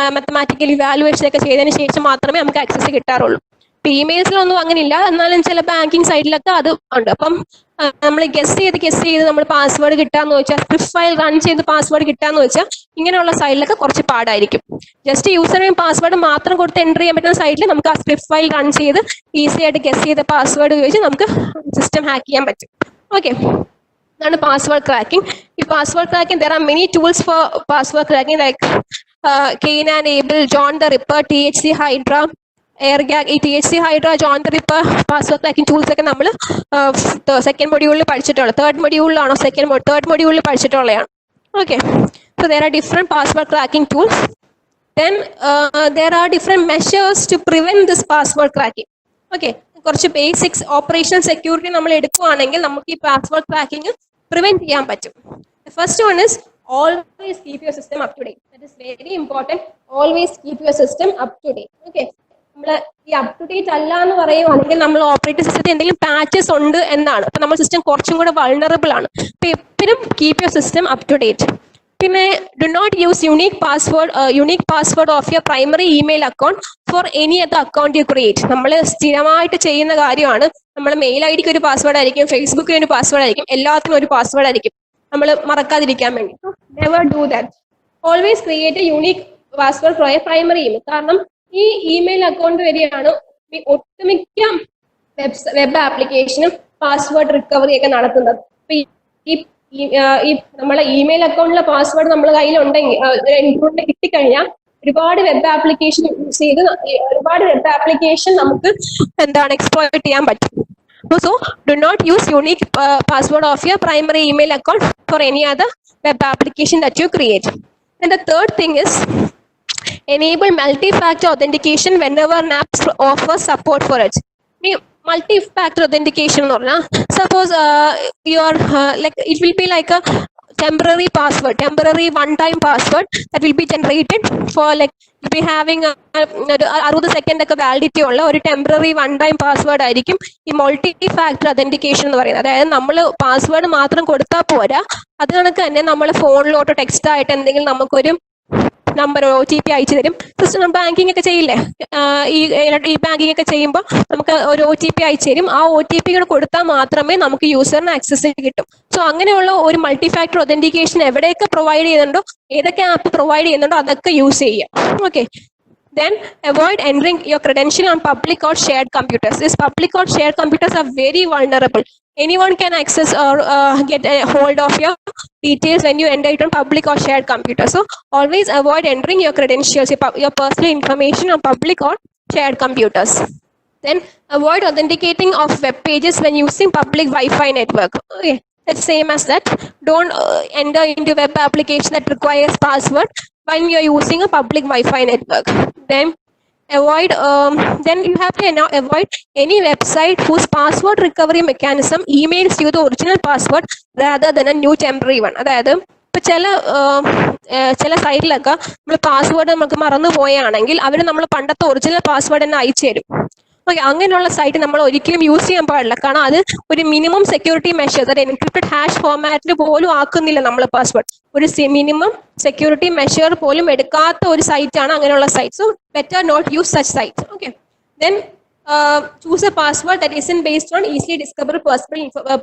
മാത്തമാറ്റിക്കൽ ഇവാലുവേഷൻ ഒക്കെ ചെയ്തതിന് ശേഷം മാത്രമേ നമുക്ക് ആക്സസ് കിട്ടാറുള്ളൂ. ഇപ്പൊ ഇമെയിൽസിലൊന്നും അങ്ങനെ ഇല്ല, എന്നാലും ചില ബാങ്കിങ് സൈറ്റിലൊക്കെ അത് ഉണ്ട്. അപ്പം നമ്മൾ ഗസ് ചെയ്ത് നമ്മൾ പാസ്വേഡ് കിട്ടാന്ന് വെച്ചാൽ, സ്ക്രിപ്റ്റ് ഫയൽ റൺ ചെയ്ത് പാസ്വേഡ് കിട്ടാന്ന് വെച്ചാൽ ഇങ്ങനെയുള്ള സൈറ്റിലൊക്കെ കുറച്ച് പാടായിരിക്കും. ജസ്റ്റ് യൂസർ നെയിം പാസ്വേഡ് മാത്രം കൊടുത്ത് എൻ്റർ ചെയ്യാൻ പറ്റുന്ന സൈറ്റിൽ നമുക്ക് ആ സ്ക്രിപ്റ്റ് ഫയൽ റൺ ചെയ്ത് ഈസി ആയിട്ട് ഗസ് ചെയ്ത പാസ്വേഡ് ഉപയോഗിച്ച് നമുക്ക് സിസ്റ്റം ഹാക്ക് ചെയ്യാൻ പറ്റും. ഓക്കെ, ഇതാണ് പാസ്വേഡ് ക്രാക്കിംഗ്. ഈ password cracking there are many tools for password cracking like Knan, Able, John the Ripper, THC Hydra, എയർഗ്യാഗ്. ഈ THC Hydra, John the Ripper password cracking tools ഒക്കെ നമ്മൾ സെക്കൻഡ് മൊഡ്യൂളിൽ പഠിച്ചിട്ടുള്ളത്. Third മൊഡ്യൂളിലാണോ third മൊഡ്യൂളിൽ പഠിച്ചിട്ടുള്ളതാണ്. Okay, so there are different password cracking tools. Then there are different measures to prevent this password cracking. Okay, കുറച്ച് basics operation security നമ്മൾ എടുക്കുകയാണെങ്കിൽ നമുക്ക് ഈ പാസ്വേഡ് ക്രാക്കിംഗ് പ്രിവെന്റ് ചെയ്യാൻ പറ്റും. First one is always keep your system up to date. That is very important. Always keep your system up to date. Okay, നമ്മൾ ഈ up to date അല്ല എന്ന് പറയുവാണെങ്കിൽ നമ്മൾ ഓപ്പറേറ്റിംഗ് സിസ്റ്റത്തിൽ എന്തെങ്കിലും പാച്ചസ് ഉണ്ട് എന്നാണ്. അപ്പൊ നമ്മുടെ സിസ്റ്റം കുറച്ചും കൂടെ വൾണറബിൾ ആണ്. അപ്പൊ എപ്പോഴും keep your system up to date. പിന്നെ do not use unique password of your primary email account for any other account you create. നമ്മൾ സ്ഥിരമായിട്ട് ചെയ്യുന്ന കാര്യമാണ്. നമ്മൾ മെയിൽ ഐ ഡിക്ക് ഒരു പാസ്വേഡ് ആയിരിക്കും, ഫേസ്ബുക്കിന് ഒരു പാസ്വേഡ് ആയിരിക്കും, എല്ലാത്തിനും ഒരു പാസ്വേഡ് ആയിരിക്കും, നമ്മൾ മറക്കാതിരിക്കാൻ വേണ്ടി. Never do that. Always create a unique password for a primary email. കാരണം ഈ ഇമെയിൽ അക്കൗണ്ട് വരെയാണ് ഒട്ടുമിക്ക വെബ് ആപ്ലിക്കേഷനും പാസ്വേഡ് റിക്കവറി ഒക്കെ നടത്തുന്നത്. ഈ നമ്മളെ ഇമെയിൽ അക്കൗണ്ടിലെ പാസ്വേഡ് നമ്മുടെ കയ്യിലുണ്ടെങ്കിൽ കിട്ടിക്കഴിഞ്ഞാൽ ഒരുപാട് വെബ് ആപ്ലിക്കേഷൻ യൂസ് ചെയ്ത് ഒരുപാട് വെബ് ആപ്ലിക്കേഷൻ നമുക്ക് എക്സ്പ്ലോയിറ്റ് ചെയ്യാൻ പറ്റും. So do not use unique password of your primary email account for any other web application that you create. And the third thing is enable multi-factor authentication whenever an app offers support for it. Multi-factor authentication എന്ന് പറഞ്ഞാൽ suppose your it will be like a temporary one-time password that will be generated for you'll be having 60 second ഒക്കെ validity ഉള്ള ഒരു temporary one time password ആയിരിക്കും ഈ multi factor authentication എന്ന് പറയുന്നത്. അതായത് നമ്മൾ പാസ്വേഡ് മാത്രം കൊടുത്താൽ പോരാ, അത് കണക്ക് തന്നെ നമ്മൾ ഫോണിലോട്ടോ ടെക്സ്റ്റ് ആയിട്ട് എന്തെങ്കിലും നമുക്കൊരു നമ്പർ OTP അയച്ചു തരും. സിസ്റ്റം ബാങ്കിങ് ഒക്കെ ചെയ്യില്ലേ, ഈ ബാങ്കിങ് ഒക്കെ ചെയ്യുമ്പോൾ നമുക്ക് ഒരു OTP അയച്ചു തരും. ആ OTP കൂടെ കൊടുത്താൽ മാത്രമേ നമുക്ക് യൂസറിന് ആക്സസ് കിട്ടും. സോ അങ്ങനെയുള്ള ഒരു മൾട്ടി ഫാക്ടർ ഒതന്റിക്കേഷൻ എവിടെയൊക്കെ പ്രൊവൈഡ് ചെയ്യുന്നുണ്ടോ, ഏതൊക്കെ ആപ്പ് പ്രൊവൈഡ് ചെയ്യുന്നുണ്ടോ അതൊക്കെ യൂസ് ചെയ്യാം. Okay, then avoid entering your credential on public or shared computers. These public or shared computers are very vulnerable. Anyone can access or get a hold of your details when you enter it on public or shared computers. So always avoid entering your credentials, your personal information on public or shared computers. Then avoid authenticating of web pages when using public Wi-Fi network. Okay, that's same as that. Don't enter into web application that requires password when you're using a public Wi-Fi network. Then you have to avoid any website whose password recovery mechanism emails you the original password rather than a new temporary one. അതായത് ഇപ്പൊ ചില സൈറ്റിലൊക്കെ നമ്മൾ password നമുക്ക് മറന്നു പോയാണെങ്കിൽ അവർ നമ്മൾ പണ്ടത്തെ original password തന്നെ അയച്ചു തരും. ഓക്കെ, അങ്ങനെയുള്ള സൈറ്റ് നമ്മൾ ഒരിക്കലും യൂസ് ചെയ്യാൻ പാടില്ല. കാരണം അത് ഒരു മിനിമം സെക്യൂരിറ്റി മെഷേഴ്സ്, അതായത് എൻക്രിപ്റ്റഡ് ഹാഷ് ഫോർമാറ്റിൽ പോലും ആക്കുന്നില്ല നമ്മൾ പാസ്വേഡ്. ഒരു മിനിമം സെക്യൂരിറ്റി മെഷർ പോലും എടുക്കാത്ത ഒരു സൈറ്റ് ആണ് അങ്ങനെയുള്ള site. So better not use such site. Okay, then choose a password that isn't based on easily discoverable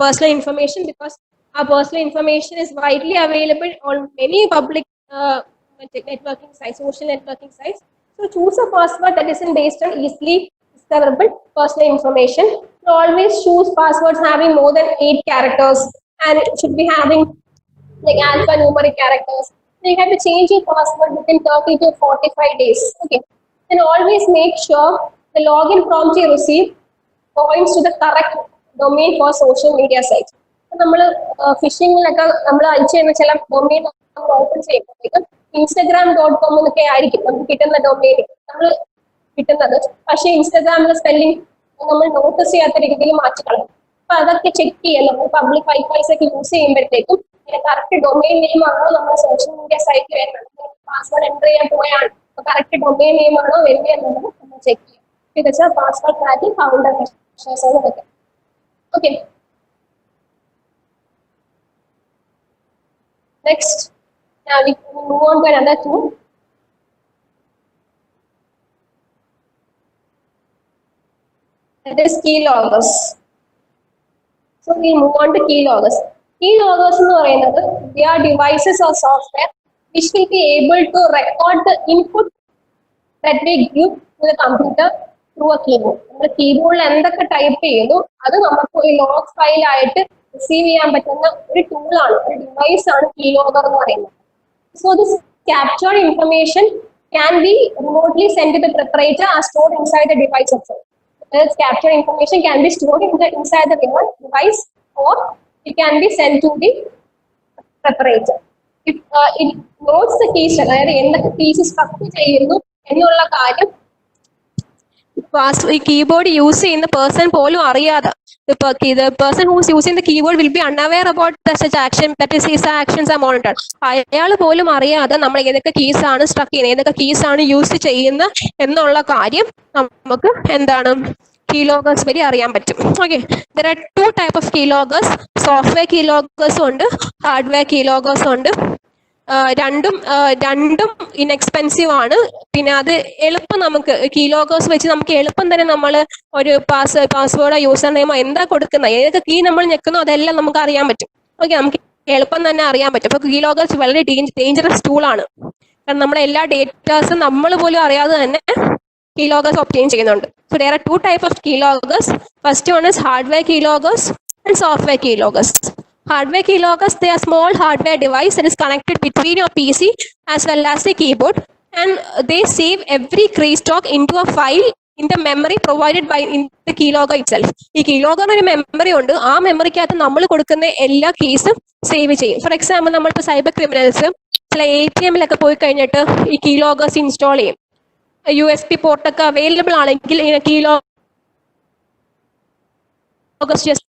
personal information, because our personal information is widely available on many public networking sites, social networking sites. So choose a password that isn't based on easily discoverable personal information. So always choose passwords having more than 8 characters, and it should be having alphanumeric characters. you have to change your password within 30 to 45 days. Okay. And always make sure the login prompt you receive points to the correct domain for social media sites. നമ്മൾ ഫിഷിങ്ങിലൊക്കെ നമ്മൾ അയച്ചു ചെയ്യുന്ന ചില domain നമ്മൾ open ചെയ്യുമ്പോഴത്തേക്കും instagram.com എന്നൊക്കെ ആയിരിക്കും നമുക്ക് കിട്ടുന്ന ഡൊമെയിൻ നമ്മൾ കിട്ടുന്നത്. പക്ഷേ ഇൻസ്റ്റാഗ്രാമിലെ സ്പെല്ലിംഗ് നമ്മൾ നോട്ടീസ് ചെയ്യാത്ത രീതിയിൽ മാറ്റിക്കളയും. അപ്പൊ അതൊക്കെ ചെക്ക് ചെയ്യാൻ നമ്മൾ പബ്ലിക് വൈഫൈസ് ഒക്കെ യൂസ് ചെയ്യുമ്പോഴത്തേക്കും കറക്റ്റ് ഡൊമെയിൻ നെയിം ആണോ നമ്മുടെ സോഷ്യൽ മീഡിയ സൈറ്റ് വരുന്നത്, പാസ്വേഡ് എൻ്റർ ചെയ്യാൻ പോയാണ് കറക്റ്റ് ഡൊമെയിൻ നെയിം ആണോ വരുന്നത് എന്നുള്ളത് നമ്മൾ ചെക്ക് ചെയ്യും. ഇതൊക്കെ പാസ്വേഡ് ട്രാക്കിംഗ് കൗണ്ടർ മെഷേഴ്സ് ആണ് ഇതൊക്കെ. Okay, next we move on to another tool. That is keyloggers. So we move on to keyloggers. Keyloggers എന്ന് പറയുന്നത് they are devices or software which will be able to record the input that we give to the computer through a keyboard. നമ്മൾ കീബോർഡിൽ എന്തൊക്കെ type ചെയ്യുന്നു അത് നമുക്ക് ഒരു log file ആയിട്ട് receive ചെയ്യാൻ പറ്റുന്ന ഒരു ടൂളാണ്, ഒരു ഡിവൈസ് ആണ് കീലോഗർ എന്ന് പറയുന്നത്. So this captured information can be remotely sent to the preparator or stored inside the device itself. This captured information can be stored inside the device or it can be sent to the preparator. If it notes the keys, അതായത് എന്തൊക്കെ keys structure ചെയ്യുന്നു എന്നുള്ള കാര്യം ഈ keyboard use ചെയ്യുന്ന person പോലും അറിയാതെ, the person who is using the keyboard will be unaware about such action, that is his actions are monitored. അയാൾ പോലും അറിയാതെ നമ്മൾ ഏതൊക്കെ കീസ് ആണ് സ്ട്രക്ക് ചെയ്യുന്നത്, ഏതൊക്കെ കീസ് ആണ് യൂസ് ചെയ്യുന്ന എന്നുള്ള കാര്യം നമുക്ക് എന്താണ് കീലോഗേഴ്സ് വഴി അറിയാൻ പറ്റും. Okay, there are two type of keyloggers, software കീലോഗേഴ്സും ഉണ്ട്, ഹാർഡ്വെയർ കീലോഗേഴ്സും ഉണ്ട്. രണ്ടും ഇൻഎക്സ്പെൻസീവ് ആണ്. പിന്നെ അത് എളുപ്പം നമുക്ക് കീലോഗേഴ്സ് വെച്ച് നമുക്ക് എളുപ്പം തന്നെ നമ്മൾ ഒരു പാസ്വേർഡോ യൂസർ നെയിമോ എന്താ കൊടുക്കുന്നത്, ഏതൊക്കെ കീ നമ്മൾ ഞെക്കുന്നോ അതെല്ലാം നമുക്ക് അറിയാൻ പറ്റും. ഓക്കെ, നമുക്ക് എളുപ്പം തന്നെ അറിയാൻ പറ്റും. അപ്പൊ കീലോഗേഴ്സ് വളരെ ഡേഞ്ചറസ് ടൂളാണ്. കാരണം നമ്മുടെ എല്ലാ ഡേറ്റാസും നമ്മൾ പോലും അറിയാതെ തന്നെ keyloggers obtain ചെയ്യുന്നുണ്ട്. So there are two type of keyloggers. First one is hardware keyloggers and software keyloggers. Hardware keyloggers, they are small hardware device that is connected between your PC as well as the keyboard, and they save every keystroke into a file in the memory provided by in the keylogger itself. ഈ keylogger ഒരു memory ഉണ്ട്, ആ മെമ്മറിക്കകത്ത് നമ്മൾ കൊടുക്കുന്ന എല്ലാ കീസും save ചെയ്യും. For example നമ്മളിപ്പോൾ cyber criminals ചില ATM-ലൊക്കെ പോയി കഴിഞ്ഞിട്ട് ഈ കീലോഗേഴ്സ് ഇൻസ്റ്റാൾ ചെയ്യും. USB പോർട്ടൊക്കെ അവൈലബിൾ ആണെങ്കിൽ കീലോഗേഴ്സ് ജസ്റ്റ്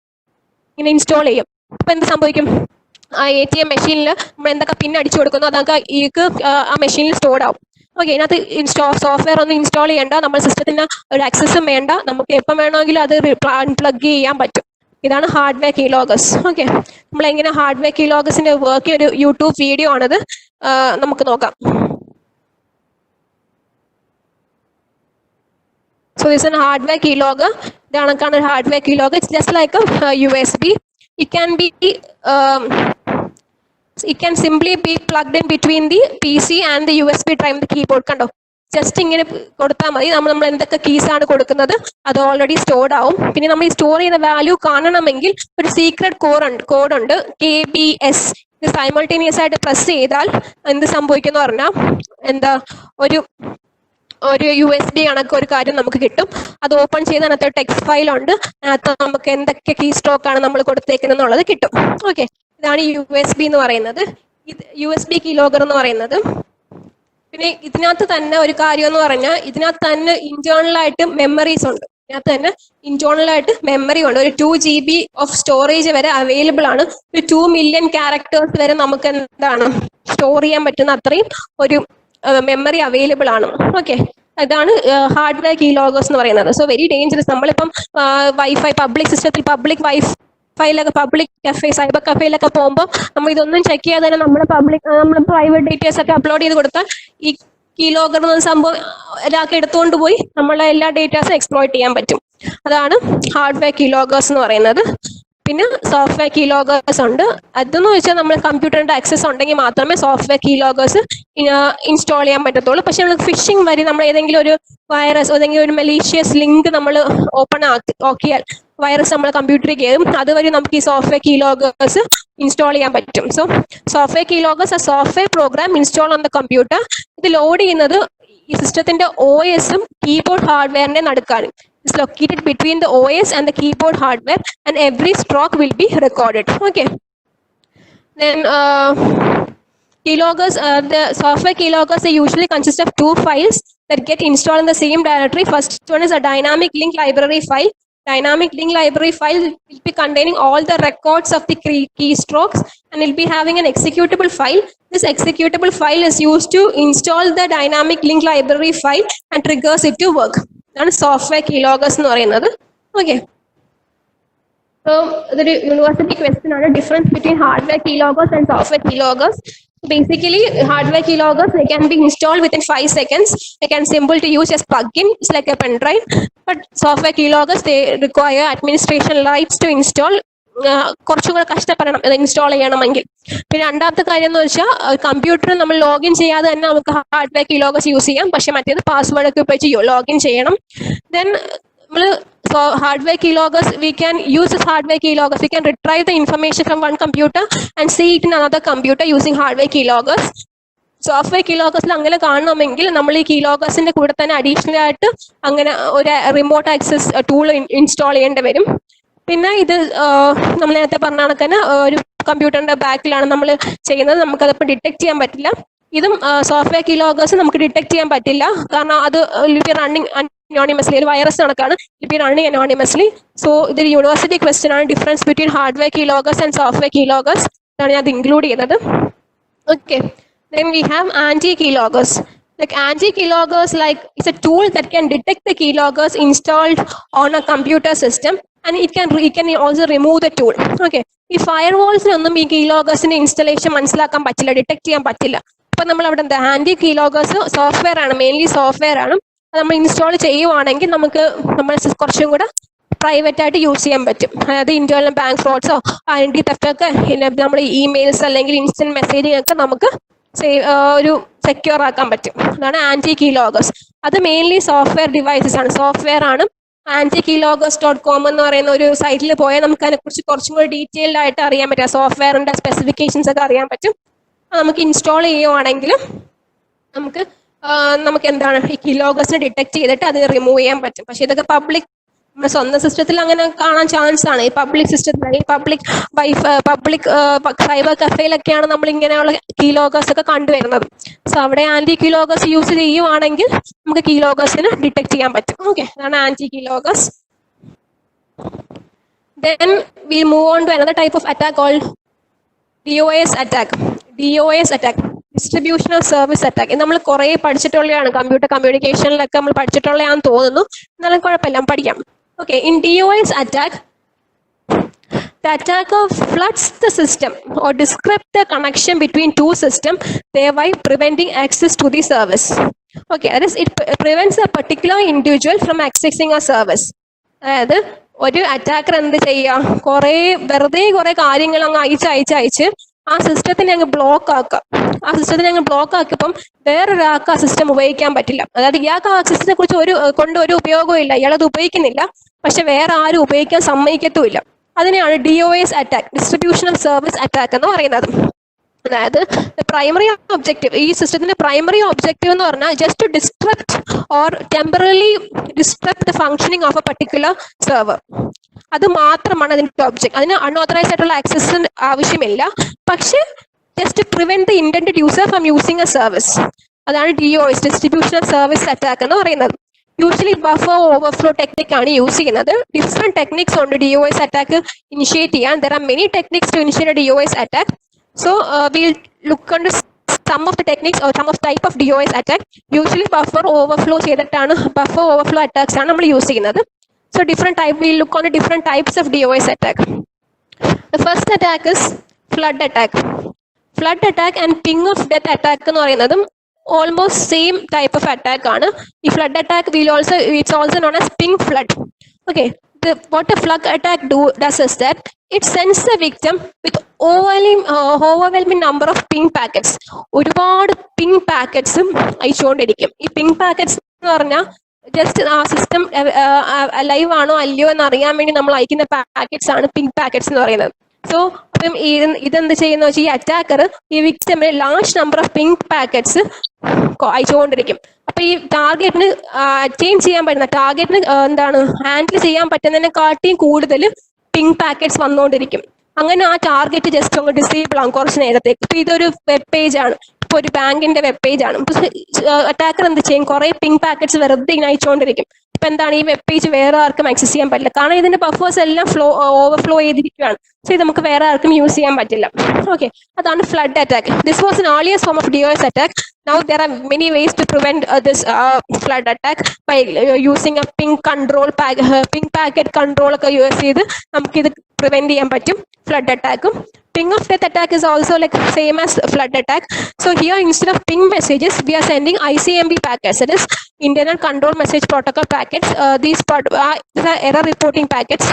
ഇങ്ങനെ ഇൻസ്റ്റാൾ ചെയ്യും. അപ്പൊ എന്ത് സംഭവിക്കും, ആ ATM മെഷീനിൽ നമ്മൾ എന്തൊക്കെ പിൻ അടിച്ചു കൊടുക്കുന്നു അതൊക്കെ ആ മെഷീനിൽ സ്റ്റോർഡ് ആവും. ഓക്കെ, ഇതിനകത്ത് സോഫ്റ്റ്വെയർ ഒന്നും ഇൻസ്റ്റാൾ ചെയ്യേണ്ട, നമ്മൾ സിസ്റ്റത്തിന് ഒരു ആക്സസും വേണ്ട, നമുക്ക് എപ്പം വേണമെങ്കിലും അത് പ്ലഗ് ചെയ്യാൻ പറ്റും. ഇതാണ് ഹാർഡ്വെയർ കീലോഗേഴ്സ്. ഓക്കെ, നമ്മൾ എങ്ങനെ ഹാർഡ്വെയർ കീലോഗേഴ്സിന്റെ വർക്ക് ഒരു യൂട്യൂബ് വീഡിയോ ആണത്, നമുക്ക് നോക്കാം. So this is a hardware keylogger. ഇതാണ് hardware keylogger. It's just like a USB. It can simply be plugged in between the PC and the USB drive, the keyboard. കണ്ടോ, just ഇങ്ങനെ കൊടുത്താൽ മതി. നമ്മൾ എന്തൊക്കെ കീസ് ആണ് കൊടുക്കുന്നത് അത് ഓൾറെഡി സ്റ്റോർഡ് ആവും. പിന്നെ നമ്മൾ ഈ സ്റ്റോർ ചെയ്യുന്ന വാല്യൂ കാണണമെങ്കിൽ ഒരു സീക്രട്ട് കോഡ് ഉണ്ട്, KBS. ഇത് സൈമൾട്ടേനിയസ് ആയിട്ട് പ്രസ് ചെയ്താൽ എന്ത് സംഭവിക്കുന്നു പറഞ്ഞാൽ എന്താ ഒരു USB കണക്ക് ഒരു കാര്യം നമുക്ക് കിട്ടും. അത് ഓപ്പൺ ചെയ്ത് അതിനകത്ത് ടെക്സ്റ്റ് ഫയൽ ഉണ്ട്, അതിനകത്ത് നമുക്ക് എന്തൊക്കെ കീ സ്ട്രോക്ക് ആണ് നമ്മൾ കൊടുത്തേക്കുന്നത് എന്നുള്ളത് കിട്ടും. ഓക്കെ, ഇതാണ് USB എന്ന് പറയുന്നത്, USB കീലോഗർ എന്ന് പറയുന്നത്. പിന്നെ ഇതിനകത്ത് തന്നെ ഒരു കാര്യം എന്ന് പറഞ്ഞാൽ ഇതിനകത്ത് തന്നെ ഇന്റേണൽ ആയിട്ട് മെമ്മറീസ് ഉണ്ട്. ഇതിനകത്ത് തന്നെ ഇന്റേണൽ ആയിട്ട് മെമ്മറി ഉണ്ട്. ഒരു 2 GB ഓഫ് സ്റ്റോറേജ് വരെ അവൈലബിൾ ആണ്. ഒരു 2 മില്യൺ ക്യാരക്ടേഴ്സ് വരെ നമുക്ക് എന്താണ് സ്റ്റോർ ചെയ്യാൻ പറ്റുന്ന അത്രയും ഒരു മെമ്മറി അവൈലബിൾ ആണ്. ഓക്കെ, ഇതാണ് ഹാർഡ്വെയർ കീലോഗേഴ്സ് എന്ന് പറയുന്നത്. So very dangerous. നമ്മളിപ്പം വൈഫൈ പബ്ലിക് സിസ്റ്റത്തിൽ പബ്ലിക് വൈഫൈയിലൊക്കെ പബ്ലിക് കഫേ സൈബർ കഫേയിലൊക്കെ പോകുമ്പോൾ നമ്മൾ ഇതൊന്നും ചെക്ക് ചെയ്യാതെ തന്നെ നമ്മൾ പ്രൈവറ്റ് ഡീറ്റെയിൽസ് ഒക്കെ അപ്ലോഡ് ചെയ്ത് കൊടുത്താൽ ഈ കീലോഗർ എന്ന സംഭവം ഒരാൾക്ക് എടുത്തുകൊണ്ട് പോയി നമ്മളെ എല്ലാ ഡേറ്റാസും എക്സ്പ്ലോയിറ്റ് ചെയ്യാൻ പറ്റും. അതാണ് ഹാർഡ്വെയർ കീലോഗേഴ്സ് എന്ന് പറയുന്നത്. പിന്നെ സോഫ്റ്റ്വെയർ കീലോഗേഴ്സ് ഉണ്ട്. അതെന്ന് വെച്ചാൽ നമ്മൾ കമ്പ്യൂട്ടറിന്റെ ആക്സസ് ഉണ്ടെങ്കിൽ മാത്രമേ സോഫ്റ്റ്വെയർ കീലോഗേഴ്സ് ഇൻസ്റ്റാൾ ചെയ്യാൻ പറ്റത്തുള്ളൂ. പക്ഷെ നമ്മൾ ഫിഷിംഗ് വഴി നമ്മൾ ഏതെങ്കിലും ഒരു വൈറസ് ഏതെങ്കിലും ഒരു മലീഷ്യസ് ലിങ്ക് നമ്മൾ ഓപ്പൺ ആക്കിയാൽ വൈറസ് നമ്മളെ കമ്പ്യൂട്ടറിൽ കയറും. അതുവഴി നമുക്ക് ഈ സോഫ്റ്റ്വെയർ കീലോഗേഴ്സ് ഇൻസ്റ്റാൾ ചെയ്യാൻ പറ്റും. So software keyloggers a software program installed on the computer. ഇത് ലോഡ് ചെയ്യുന്നത് ഈ സിസ്റ്റത്തിന്റെ OSും കീബോർഡ് ഹാർഡ്വെയറിന്റെ നടുക്കാണ്. It's located between the OS and the keyboard hardware, and every stroke will be recorded. Okay. Then keyloggers, the software keyloggers, they usually consist of two files that get installed in the same directory. First one is a dynamic link library file. Dynamic link library file will be containing all the records of the keystrokes, and will be having an executable file. This executable file is used to install the dynamic link library file and triggers it to work. That's software keyloggers എന്ന് പറയുന്നത്. Okay. So the university question on the difference between hardware keyloggers and software keyloggers. Basically, hardware keyloggers, they can be installed within 5 seconds. They can simple to use as plugin. It's like a pen drive. But software keyloggers, they require administration rights to install. കുറച്ചും കൂടെ കഷ്ടപ്പെടണം ഇത് install ചെയ്യണമെങ്കിൽ. പിന്നെ രണ്ടാമത്തെ കാര്യം എന്ന് വെച്ചാൽ computer നമ്മൾ ലോഗിൻ ചെയ്യാതെ തന്നെ നമുക്ക് ഹാർഡ്വെയർ കീലോഗേഴ്സ് യൂസ് ചെയ്യാം. പക്ഷെ മറ്റേത് പാസ്വേഡ് ഒക്കെ ഉപയോഗിച്ച് ലോഗിൻ ചെയ്യണം. ദെൻ നമ്മൾ hardware keyloggers, we can use this hardware keyloggers. We can retrieve the information from one computer and see it in another computer using hardware keyloggers. Software കീലോഗേഴ്സിൽ അങ്ങനെ കാണണമെങ്കിൽ നമ്മൾ ഈ കീലോഗേഴ്സിന്റെ കൂടെ തന്നെ അഡീഷണൽ ആയിട്ട് അങ്ങനെ ഒരു റിമോട്ട് ആക്സസ് ടൂൾ ഇൻസ്റ്റാൾ ചെയ്യേണ്ടി വരും. പിന്നെ ഇത് നമ്മൾ നേരത്തെ പറഞ്ഞ കണക്ക് ഒരു കമ്പ്യൂട്ടറിന്റെ ബാക്കിലാണ് നമ്മൾ ചെയ്യുന്നത്, നമുക്കതിപ്പോൾ ഡിറ്റക്ട് ചെയ്യാൻ പറ്റില്ല. ഇതും സോഫ്റ്റ്വെയർ കീലോഗേഴ്സ് നമുക്ക് ഡിറ്റക്ട് ചെയ്യാൻ പറ്റില്ല, കാരണം അത് റണ്ണിങ് anonymously, ഒരു വൈറസ് കണക്കാണ്, it be running anonymously. So ഇതൊരു യൂണിവേഴ്സിറ്റി ക്വസ്റ്റ്യൻ ആണ്, difference between hardware keyloggers and software keyloggers ആണ് ഞാൻ അത് ഇൻക്ലൂഡ് ചെയ്തത്. Okay. Then we have anti-keyloggers. Like anti-keyloggers, like it's a tool that can detect the keyloggers installed on a computer system, and it can also remove the tool. Okay. ഈ ഫയർവാൾസിനൊന്നും ഈ കീലോഗേഴ്സിന്റെ installation മനസ്സിലാക്കാൻ പറ്റില്ല, detect ചെയ്യാൻ പറ്റില്ല. അപ്പൊ നമ്മൾ അവിടെ എന്താ ആന്റി കീലോഗേഴ്സ് സോഫ്റ്റ്വെയർ ആണ്, മെയിൻലി സോഫ്റ്റ്വെയർ ആണ്. നമ്മൾ ഇൻസ്റ്റാൾ ചെയ്യുവാണെങ്കിൽ നമുക്ക് നമ്മൾ കുറച്ചും കൂടെ പ്രൈവറ്റ് ആയിട്ട് യൂസ് ചെയ്യാൻ പറ്റും. അതായത് ഇന്റേണൽ ബാങ്ക് ഫ്രോഡ്സോ ഐഡന്റിറ്റി തെഫ്റ്റ് ഒക്കെ നമ്മുടെ ഇമെയിൽസ് അല്ലെങ്കിൽ ഇൻസ്റ്റന്റ് മെസ്സേജിങ് ഒക്കെ നമുക്ക് ഒരു സെക്യൂർ ആക്കാൻ പറ്റും. അതാണ് ആന്റി കീലോഗേഴ്സ്. അത് മെയിൻലി സോഫ്റ്റ്വെയർ ഡിവൈസസ് ആണ്, സോഫ്റ്റ്വെയർ ആണ്. antikeyloggers.com എന്ന് പറയുന്ന ഒരു സൈറ്റിൽ പോയാൽ നമുക്ക് അതിനെക്കുറിച്ച് കുറച്ചും കൂടി ഡീറ്റെയിൽഡ് ആയിട്ട് അറിയാൻ പറ്റും. സോഫ്റ്റ്വെയറിന്റെ സ്പെസിഫിക്കേഷൻസ് ഒക്കെ അറിയാൻ പറ്റും. നമുക്ക് ഇൻസ്റ്റാൾ ചെയ്യുവാണെങ്കിൽ നമുക്ക് എന്താണ് ഈ കീലോഗേഴ്സിനെ ഡിറ്റക്ട് ചെയ്തിട്ട് അത് റിമൂവ് ചെയ്യാൻ പറ്റും. പക്ഷെ ഇതൊക്കെ പബ്ലിക് നമ്മുടെ സ്വന്തം സിസ്റ്റത്തിൽ അങ്ങനെ കാണാൻ ചാൻസ് ആണ്. ഈ പബ്ലിക് സിസ്റ്റത്തിൽ പബ്ലിക് സൈബർ കഫേയിലൊക്കെയാണ് നമ്മൾ ഇങ്ങനെയുള്ള കീലോഗേഴ്സ് ഒക്കെ കണ്ടുവരുന്നത്. സോ അവിടെ ആന്റി കീലോഗേഴ്സ് യൂസ് ചെയ്യുവാണെങ്കിൽ നമുക്ക് കീലോഗേഴ്സിനെ ഡിറ്റക്ട് ചെയ്യാൻ പറ്റും. ഓക്കെ, അതാണ് anti കീലോഗേഴ്സ്. Then we move on to another type of attack called DOS attack. DOS attack, distributional service attack. ഇത് നമ്മൾ കുറെ പഠിച്ചിട്ടുള്ളതാണ്, കമ്പ്യൂട്ടർ കമ്മ്യൂണിക്കേഷനിലൊക്കെ നമ്മൾ പഠിച്ചിട്ടുള്ളതാണെന്ന് തോന്നുന്നു. എന്നാലും കുഴപ്പമില്ല, പഠിക്കാം. Okay, in DOS attack, the attacker floods the system or disrupts the connection between two systems, thereby preventing access to the service. Okay, that is, it prevents a particular individual from accessing a service. അതായത് ഒരു attacker എന്ത് ചെയ്യുക, വെറുതെ കുറെ കാര്യങ്ങൾ അങ്ങ് അയച്ച് ആ സിസ്റ്റത്തിനെ അങ്ങ് ബ്ലോക്ക് ആക്കിയപ്പം വേറൊരാൾക്ക് ആ സിസ്റ്റം ഉപയോഗിക്കാൻ പറ്റില്ല. അതായത് ഇയാൾക്ക് ആ സിസ്റ്റത്തെ കുറിച്ച് ഒരു ഉപയോഗവും ഇല്ല, ഇയാളത് ഉപയോഗിക്കുന്നില്ല, പക്ഷെ വേറെ ആരും ഉപയോഗിക്കാൻ സമ്മതിക്കത്തുമില്ല. അതിനെയാണ് DOS അറ്റാക്ക്, ഡിസ്ട്രിബ്യൂഷണൽ സർവീസ് അറ്റാക്ക് എന്ന് പറയുന്നത്. അതായത് പ്രൈമറി ഒബ്ജക്റ്റീവ്, ഈ സിസ്റ്റത്തിന്റെ പ്രൈമറി ഒബ്ജക്റ്റീവ് എന്ന് പറഞ്ഞാൽ just to disrupt or temporarily disrupt the functioning of a particular server. അത് മാത്രമാണ് അതിന്റെ ഒബ്ജക്ട്. അതിന് അൺഓതറൈസ്ഡ് ആയിട്ടുള്ള ആക്സസ് ആവശ്യമില്ല, പക്ഷെ just prevent the intended user from using a service. അതാണ് DOS, ഡിസ്ട്രിബ്യൂഷണൽ സർവീസ് അറ്റാക്ക് എന്ന് പറയുന്നത്. യൂഷ്വലി ബഫർ ഓവർഫ്ലോ ടെക്നിക് ആണ് യൂസ് ചെയ്യുന്നത്. ഡിഫറെന്റ് ടെക്നിക്സ് ഉണ്ട് DOS അറ്റാക്ക് ഇനിഷ്യേറ്റ് ചെയ്യാൻ. There are many techniques to initiate DOS attack. So we'll look into some of the techniques or some of type of DOS attack. Usually buffer overflow ചെയ്തിട്ടാണ്, buffer overflow attacks ആണ് നമ്മൾ use ചെയ്യുന്നത്. So different type, we'll look on the different types of DOS attack. The first attack is flood attack. Flood attack and ping of death attack എന്ന് പറയുന്നതും almost same type of attack ആണ്. ഈ flood attack it's also known as ping flood. Okay, what a flood attack does is that it sends the victim with overwhelming number of ping packets. ഒരുപാട് ping പാക്കറ്റ്സും അയച്ചുകൊണ്ടിരിക്കും. ഈ ping packets എന്ന് പറഞ്ഞാൽ just ആ system live ആണോ അല്ലയോ എന്ന് അറിയാൻ വേണ്ടി നമ്മൾ അയക്കുന്ന പാക്കറ്റ്സ് ആണ് പിങ് പാക്കറ്റ്സ് എന്ന് പറയുന്നത്. സോ അപ്പം ഇതെന്ത് ചെയ്യുന്ന വെച്ചാൽ ഈ അറ്റാക്കർ ഈ വിക്ടിമിന് large number of ping packets അയച്ചുകൊണ്ടിരിക്കും. അപ്പൊ ഈ ടാർഗറ്റിന് അറ്റൈൻ ചെയ്യാൻ പറ്റുന്ന ടാർഗറ്റിന് എന്താണ് ഹാൻഡിൽ ചെയ്യാൻ പറ്റുന്നതിനെക്കാട്ടിയും കൂടുതൽ പിങ്ക് പാക്കറ്റ്സ് വന്നുകൊണ്ടിരിക്കും. അങ്ങനെ ആ ടാർഗറ്റ് ജസ്റ്റ് അങ്ങ് ഡിസേബിൾ ആകും കുറച്ച് നേരത്തേക്ക്. ഇപ്പൊ ഇതൊരു വെബ് പേജ് ആണ്, ഇപ്പൊ ഒരു ബാങ്കിന്റെ വെബ് പേജ് ആണ്. അറ്റാക്കർ എന്ത് ചെയ്യും, കുറെ പിങ്ക് പാക്കറ്റ്സ് വെറുതെ ഇങ്ങനെ അയച്ചുകൊണ്ടിരിക്കും. ഇപ്പൊ എന്താണ്, ഈ വെബ് പേജ് വേറെ ആർക്കും ആക്സസ് ചെയ്യാൻ പറ്റില്ല, കാരണം ഇതിന്റെ ബഫേഴ്സ് എല്ലാം ഓവർഫ്ലോ ചെയ്തിരിക്കുകയാണ്. സോ ഇത് നമുക്ക് വേറെ ആർക്കും യൂസ് ചെയ്യാൻ പറ്റില്ല. ഓക്കെ, അതാണ് flood attack. This was an earlier form of DOS attack. Now there are many ways to prevent this flood attack by using a ping packet control ഒക്കെ യൂസ് ചെയ്ത് നമുക്ക് ഇത് പ്രിവെന്റ് ചെയ്യാൻ പറ്റും flood അറ്റാക്കും. Ping of death attack is also like same as flood attack. So here instead of ping messages, we are sending ICMP packets, that is Internal Control Message Protocol packets. These are error reporting packets.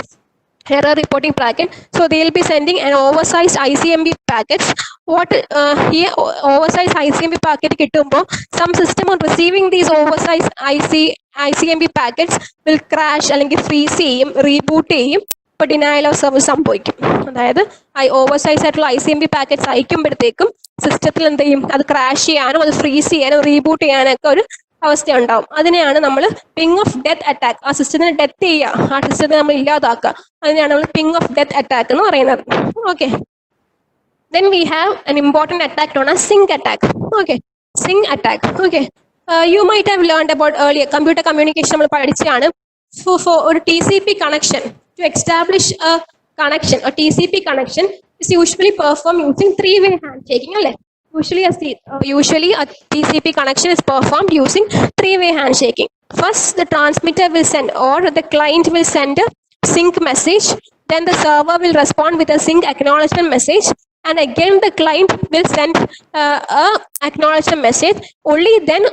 So they will be sending an oversized ICMP packets. What here oversized ICMP packet kittumbo, some system on receiving these oversized ICMP packets will crash അല്ലെങ്കിൽ freeze ചെയ്യും, reboot ചെയ്യും, ഇപ്പൊ denial of service സംഭവിക്കും. അതായത് oversize ആയിട്ടുള്ള ICMP packets അയക്കുമ്പോഴത്തേക്കും സിസ്റ്റത്തിൽ എന്ത് ചെയ്യും, അത് ക്രാഷ് ചെയ്യാനും അത് ഫ്രീസ് ചെയ്യാനും റീബൂട്ട് ചെയ്യാനൊക്കെ ഒരു അവസ്ഥ ഉണ്ടാവും. അതിനെയാണ് നമ്മൾ പിങ് ഓഫ് ഡെത്ത് അറ്റാക്ക്, ആ സിസ്റ്റത്തിനെ ഡെത്ത് ചെയ്യുക, ആ സിസ്റ്റത്തെ നമ്മൾ ഇല്ലാതാക്കുക, അതിനെയാണ് നമ്മൾ പിങ് ഓഫ് ഡെത്ത് അറ്റാക്ക് എന്ന് പറയുന്നത്. Okay, then we have an important attack known as sync attack. Okay, sync attack. Okay, you might have learned about earlier computer communication നമ്മൾ പഠിച്ചാണ്. For a TCP connection, to establish a connection, a TCP connection is usually performed using three-way handshaking. Usually a TCP connection is performed using three-way handshaking. First, the transmitter will send, or the client will send a sync message. Then the server will respond with a sync acknowledgement message. And again, the client will send a acknowledgement message. Only then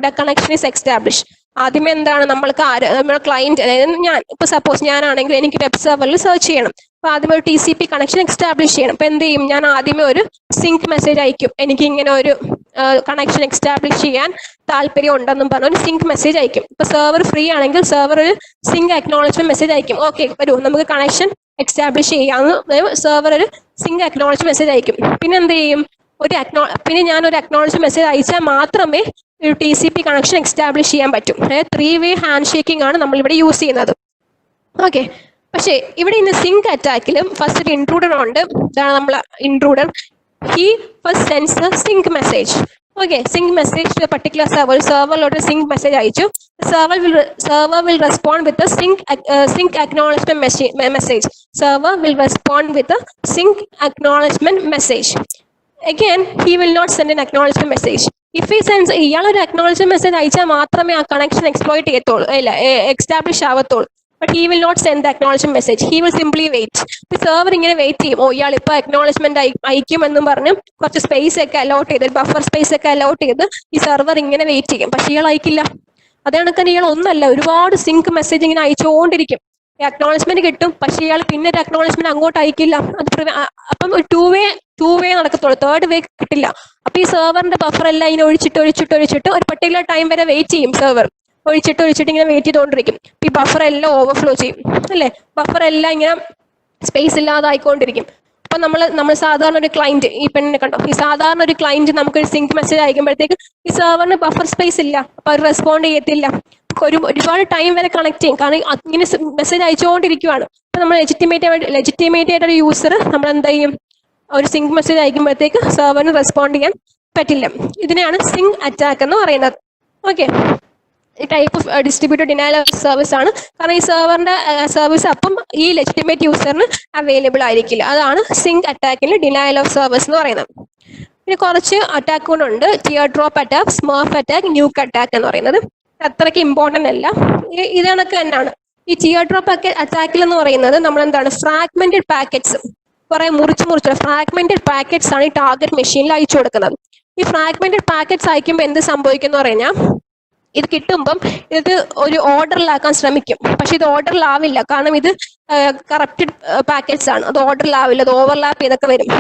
the connection is established. ആദ്യമേ എന്താണ്, നമ്മൾക്ക് നമ്മുടെ client, അതായത് ഞാൻ ഇപ്പൊ suppose ഞാനാണെങ്കിൽ എനിക്ക് web സെർവറിൽ സെർച്ച് ചെയ്യണം. അപ്പൊ ആദ്യമേ ഒരു TCP കണക്ഷൻ എസ്റ്റാബ്ലിഷ് ചെയ്യണം. അപ്പൊ എന്ത് ചെയ്യും, ഞാൻ ആദ്യമേ ഒരു സിങ്ക് മെസ്സേജ് അയക്കും, എനിക്ക് ഇങ്ങനെ ഒരു കണക്ഷൻ എസ്റ്റാബ്ലിഷ് ചെയ്യാൻ താല്പര്യം ഉണ്ടെന്നും പറഞ്ഞ ഒരു സിങ്ക് മെസ്സേജ് അയക്കും. ഇപ്പൊ സെർവർ ഫ്രീ ആണെങ്കിൽ സെർവർ ഒരു സിങ്ക് അക്നോളജ്മെന്റ് മെസ്സേജ് അയക്കും. ഓക്കെ, വരൂ നമുക്ക് കണക്ഷൻ എസ്റ്റാബ്ലിഷ് ചെയ്യാന്ന് സെർവർ ഒരു സിങ്ക് അക്നോളജ്മെന്റ് മെസ്സേജ് അയക്കും. പിന്നെ എന്ത് ചെയ്യും, പിന്നെ ഞാൻ ഒരു അക്നോളജ്മെന്റ് മെസ്സേജ് അയച്ചാൽ മാത്രമേ ഒരു TCP കണക്ഷൻ എസ്റ്റാബ്ലിഷ് ചെയ്യാൻ പറ്റും. അതായത് ത്രീ-വേ ഹാൻഡ് ഷേക്കിംഗ് ആണ് നമ്മൾ ഇവിടെ യൂസ് ചെയ്യുന്നത്. ഓക്കെ, പക്ഷേ ഇവിടെ ഇന്ന് സിങ്ക് അറ്റാക്കിലും ഫസ്റ്റ് ഒരു ഇൻട്രൂഡർ ഉണ്ട്. ഇതാണ് നമ്മൾ intruder. He first sends a SYN message. Okay, SYN message to a particular സെർവറിലോട്ട് സിങ്ക് മെസ്സേജ് അയച്ചു. Server will respond with SYN acknowledgement message. Server will respond with SYN acknowledgement message. Again, he will not send an acknowledgement message. If he sends ഇയാൾ ഒരു acknowledgement message അയച്ചാൽ മാത്രമേ ആ connection exploit ചെയ്യത്തുള്ളൂ, അല്ല establish ആവത്തുള്ളൂ. But he will not send the acknowledgement message. He will simply wait. Server ഇങ്ങനെ wait ചെയ്യും. ഇയാൾ ഇപ്പൊ acknowledgement അയക്കും എന്നും പറഞ്ഞ് കുറച്ച് സ്പേസ് ഒക്കെ അലോട്ട് ചെയ്ത്, ബഫർ സ്പേസ് ഒക്കെ അലോട്ട് ചെയ്ത് ഈ സെർവർ ഇങ്ങനെ വെയിറ്റ് ചെയ്യും. പക്ഷെ ഇയാൾ അയക്കില്ല. അത് കണക്കിന് ഇയാൾ ഒന്നല്ല, ഒരുപാട് സിങ്ക് മെസ്സേജ് ഇങ്ങനെ അയച്ചുകൊണ്ടിരിക്കും. അക്നോളജ്മെന്റ് കിട്ടും, പക്ഷെ ഇയാൾ പിന്നെ ഒരു അക്നോളജ്മെന്റ് അങ്ങോട്ട് അയക്കില്ല. അപ്പം ഒരു ടു വേ നടക്കത്തുള്ളൂ, തേർഡ് വേ കിട്ടില്ല. അപ്പൊ ഈ സെർവറിന്റെ ബഫർ എല്ലാം ഇങ്ങനെ ഒഴിച്ചിട്ട് ഒരു പർട്ടിക്കുലർ ടൈം വരെ വെയിറ്റ് ചെയ്യും. സെർവർ ഒഴിച്ചിട്ട് ഇങ്ങനെ വെയിറ്റ് ചെയ്തുകൊണ്ടിരിക്കും. ഈ ബഫർ എല്ലാം ഓവർഫ്ലോ ചെയ്യും, അല്ലേ? ബഫർ എല്ലാം ഇങ്ങനെ സ്പേസ് ഇല്ലാതായിക്കൊണ്ടിരിക്കും. അപ്പൊ നമ്മൾ സാധാരണ ഒരു ക്ലയന്റ്, ഈ പെണ്ണിനെ കണ്ടോ, ഈ സാധാരണ ഒരു ക്ലയന്റ് നമുക്കൊരു സിങ്ക് മെസ്സേജ് അയക്കുമ്പോഴത്തേക്ക് ഈ സെർവറിന് ബഫർ സ്പേസ് ഇല്ല, അപ്പൊ അത് റെസ്പോണ്ട് ചെയ്യത്തില്ല. ഒരുപാട് ടൈം വരെ കണക്ട് ചെയ്യും, കാരണം ഇങ്ങനെ മെസ്സേജ് അയച്ചുകൊണ്ടിരിക്കുവാണ്. അപ്പൊ നമ്മൾ ലെജിറ്റിമേറ്റ് ആയിട്ടൊരു യൂസർ നമ്മൾ എന്താ ചെയ്യും, ഒരു സിങ്ക് മെസ്സേജ് അയക്കുമ്പോഴത്തേക്ക് സെർവറിന് റെസ്പോണ്ട് ചെയ്യാൻ പറ്റില്ല. ഇതിനെയാണ് സിങ്ക് അറ്റാക്ക് എന്ന് പറയുന്നത്. ഓക്കെ, ഈ type of distributed denial of service ആണ്. കാരണം ഈ സെർവറിന്റെ സർവീസ് അപ്പം ഈ ലെജിറ്റിമേറ്റ് യൂസറിന് അവൈലബിൾ ആയിരിക്കില്ല. അതാണ് സിങ്ക് അറ്റാക്കിൽ ഡിനയൽ ഓഫ് സർവീസ് എന്ന് പറയുന്നത്. പിന്നെ കുറച്ച് അറ്റാക്കുകളുണ്ട്. Tear drop attack, smurf attack, nuke attack എന്ന് പറയുന്നത് അത്രയ്ക്ക് ഇമ്പോർട്ടന്റ് അല്ല. ഇതൊക്കെ തന്നെയാണ് ഈ ടിയർ ഡ്രോപ്പ് അറ്റാക്കിൽ എന്ന് പറയുന്നത്. നമ്മൾ എന്താണ്, ഫ്രാഗ്മെന്റഡ് പാക്കറ്റ്സ്, കുറെ മുറിച്ച് ഫ്രാഗ്മെന്റഡ് പാക്കറ്റ്സ് ആണ് ഈ ടാർഗറ്റ് മെഷീനിൽ അയച്ചു കൊടുക്കുന്നത്. ഈ ഫ്രാഗ്മെന്റഡ് പാക്കറ്റ്സ് അയക്കുമ്പോൾ എന്ത് സംഭവിക്കും എന്ന് പറഞ്ഞാൽ, ഇത് കിട്ടുമ്പം ഇത് ഒരു ഓർഡറിലാക്കാൻ ശ്രമിക്കും. പക്ഷെ ഇത് ഓർഡറിലാവില്ല, കാരണം ഇത് കറപ്റ്റഡ് പാക്കറ്റ്സ് ആണ്. അത് ഓർഡറിലാവില്ല, അത് ഓവർലാപ്പ് ചെയ്തൊക്കെ വരും.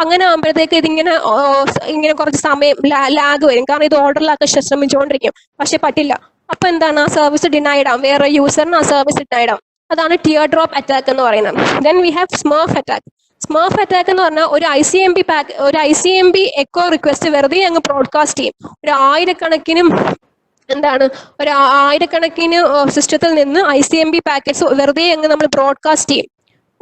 അങ്ങനെ ആകുമ്പോഴത്തേക്ക് ഇങ്ങനെ കുറച്ച് സമയം ലാഗ് വരും, കാരണം ഇത് ഓർഡറിലാക്കാൻ ശ്രമിച്ചുകൊണ്ടിരിക്കും. പക്ഷെ പറ്റില്ല. അപ്പൊ എന്താണ്, ആ സർവീസ് ഡിനൈഡ് ആവും, വേറെ യൂസറിന് ആ സർവീസ് ഡിനൈഡ് ആവും. അതാണ് ടിയർ ഡ്രോപ്പ് അറ്റാക്ക് എന്ന് പറയുന്നത്. Then we have smurf attack. Smurf attack എന്ന് പറഞ്ഞാൽ ഒരു ICMP എക്കോ റിക്വസ്റ്റ് വെറുതെ അങ്ങ് ബ്രോഡ്കാസ്റ്റ് ചെയ്യും. ഒരു ആയിരക്കണക്കിന് സിസ്റ്റത്തിൽ നിന്ന് ICMP പാക്കറ്റ്സ് വെറുതെ അങ്ങ് നമ്മൾ ബ്രോഡ്കാസ്റ്റ് ചെയ്യും.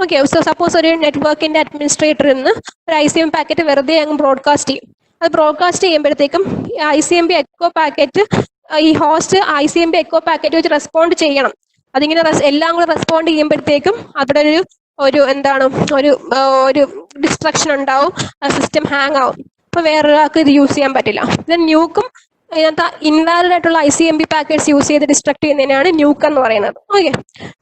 ഓക്കെ, സോ സപ്പോസ് ഒരു നെറ്റ്വർക്കിന്റെ അഡ്മിനിസ്ട്രേറ്ററിൽ നിന്ന് ഒരു ICMP പാക്കറ്റ് വെറുതെ അങ്ങ് ബ്രോഡ്കാസ്റ്റ് ചെയ്യും. അത് ബ്രോഡ്കാസ്റ്റ് ചെയ്യുമ്പോഴത്തേക്കും ICMP എക്കോ പാക്കറ്റ് ഈ ഹോസ്റ്റ് ICMP എക്കോ പാക്കറ്റ് വെച്ച് റെസ്പോണ്ട് ചെയ്യണം. അതിങ്ങനെ എല്ലാം കൂടെ റെസ്പോണ്ട് ചെയ്യുമ്പോഴത്തേക്കും അവിടെ ഒരു ഒരു ഡിസ്ട്രക്ഷൻ ഉണ്ടാവും, സിസ്റ്റം ഹാങ് ആവും. അപ്പൊ വേറൊരാൾക്ക് ഇത് യൂസ് ചെയ്യാൻ പറ്റില്ല. ഇത് ന്യൂക്കും ഇതിനകത്ത് ഇൻവാലിഡ് ആയിട്ടുള്ള ICMP പാക്കറ്റ്സ് യൂസ് ചെയ്ത് ഡിസ്ട്രക്ട് ചെയ്യുന്നതിനാണ് ന്യൂക്ക് എന്ന് പറയുന്നത്. Okay,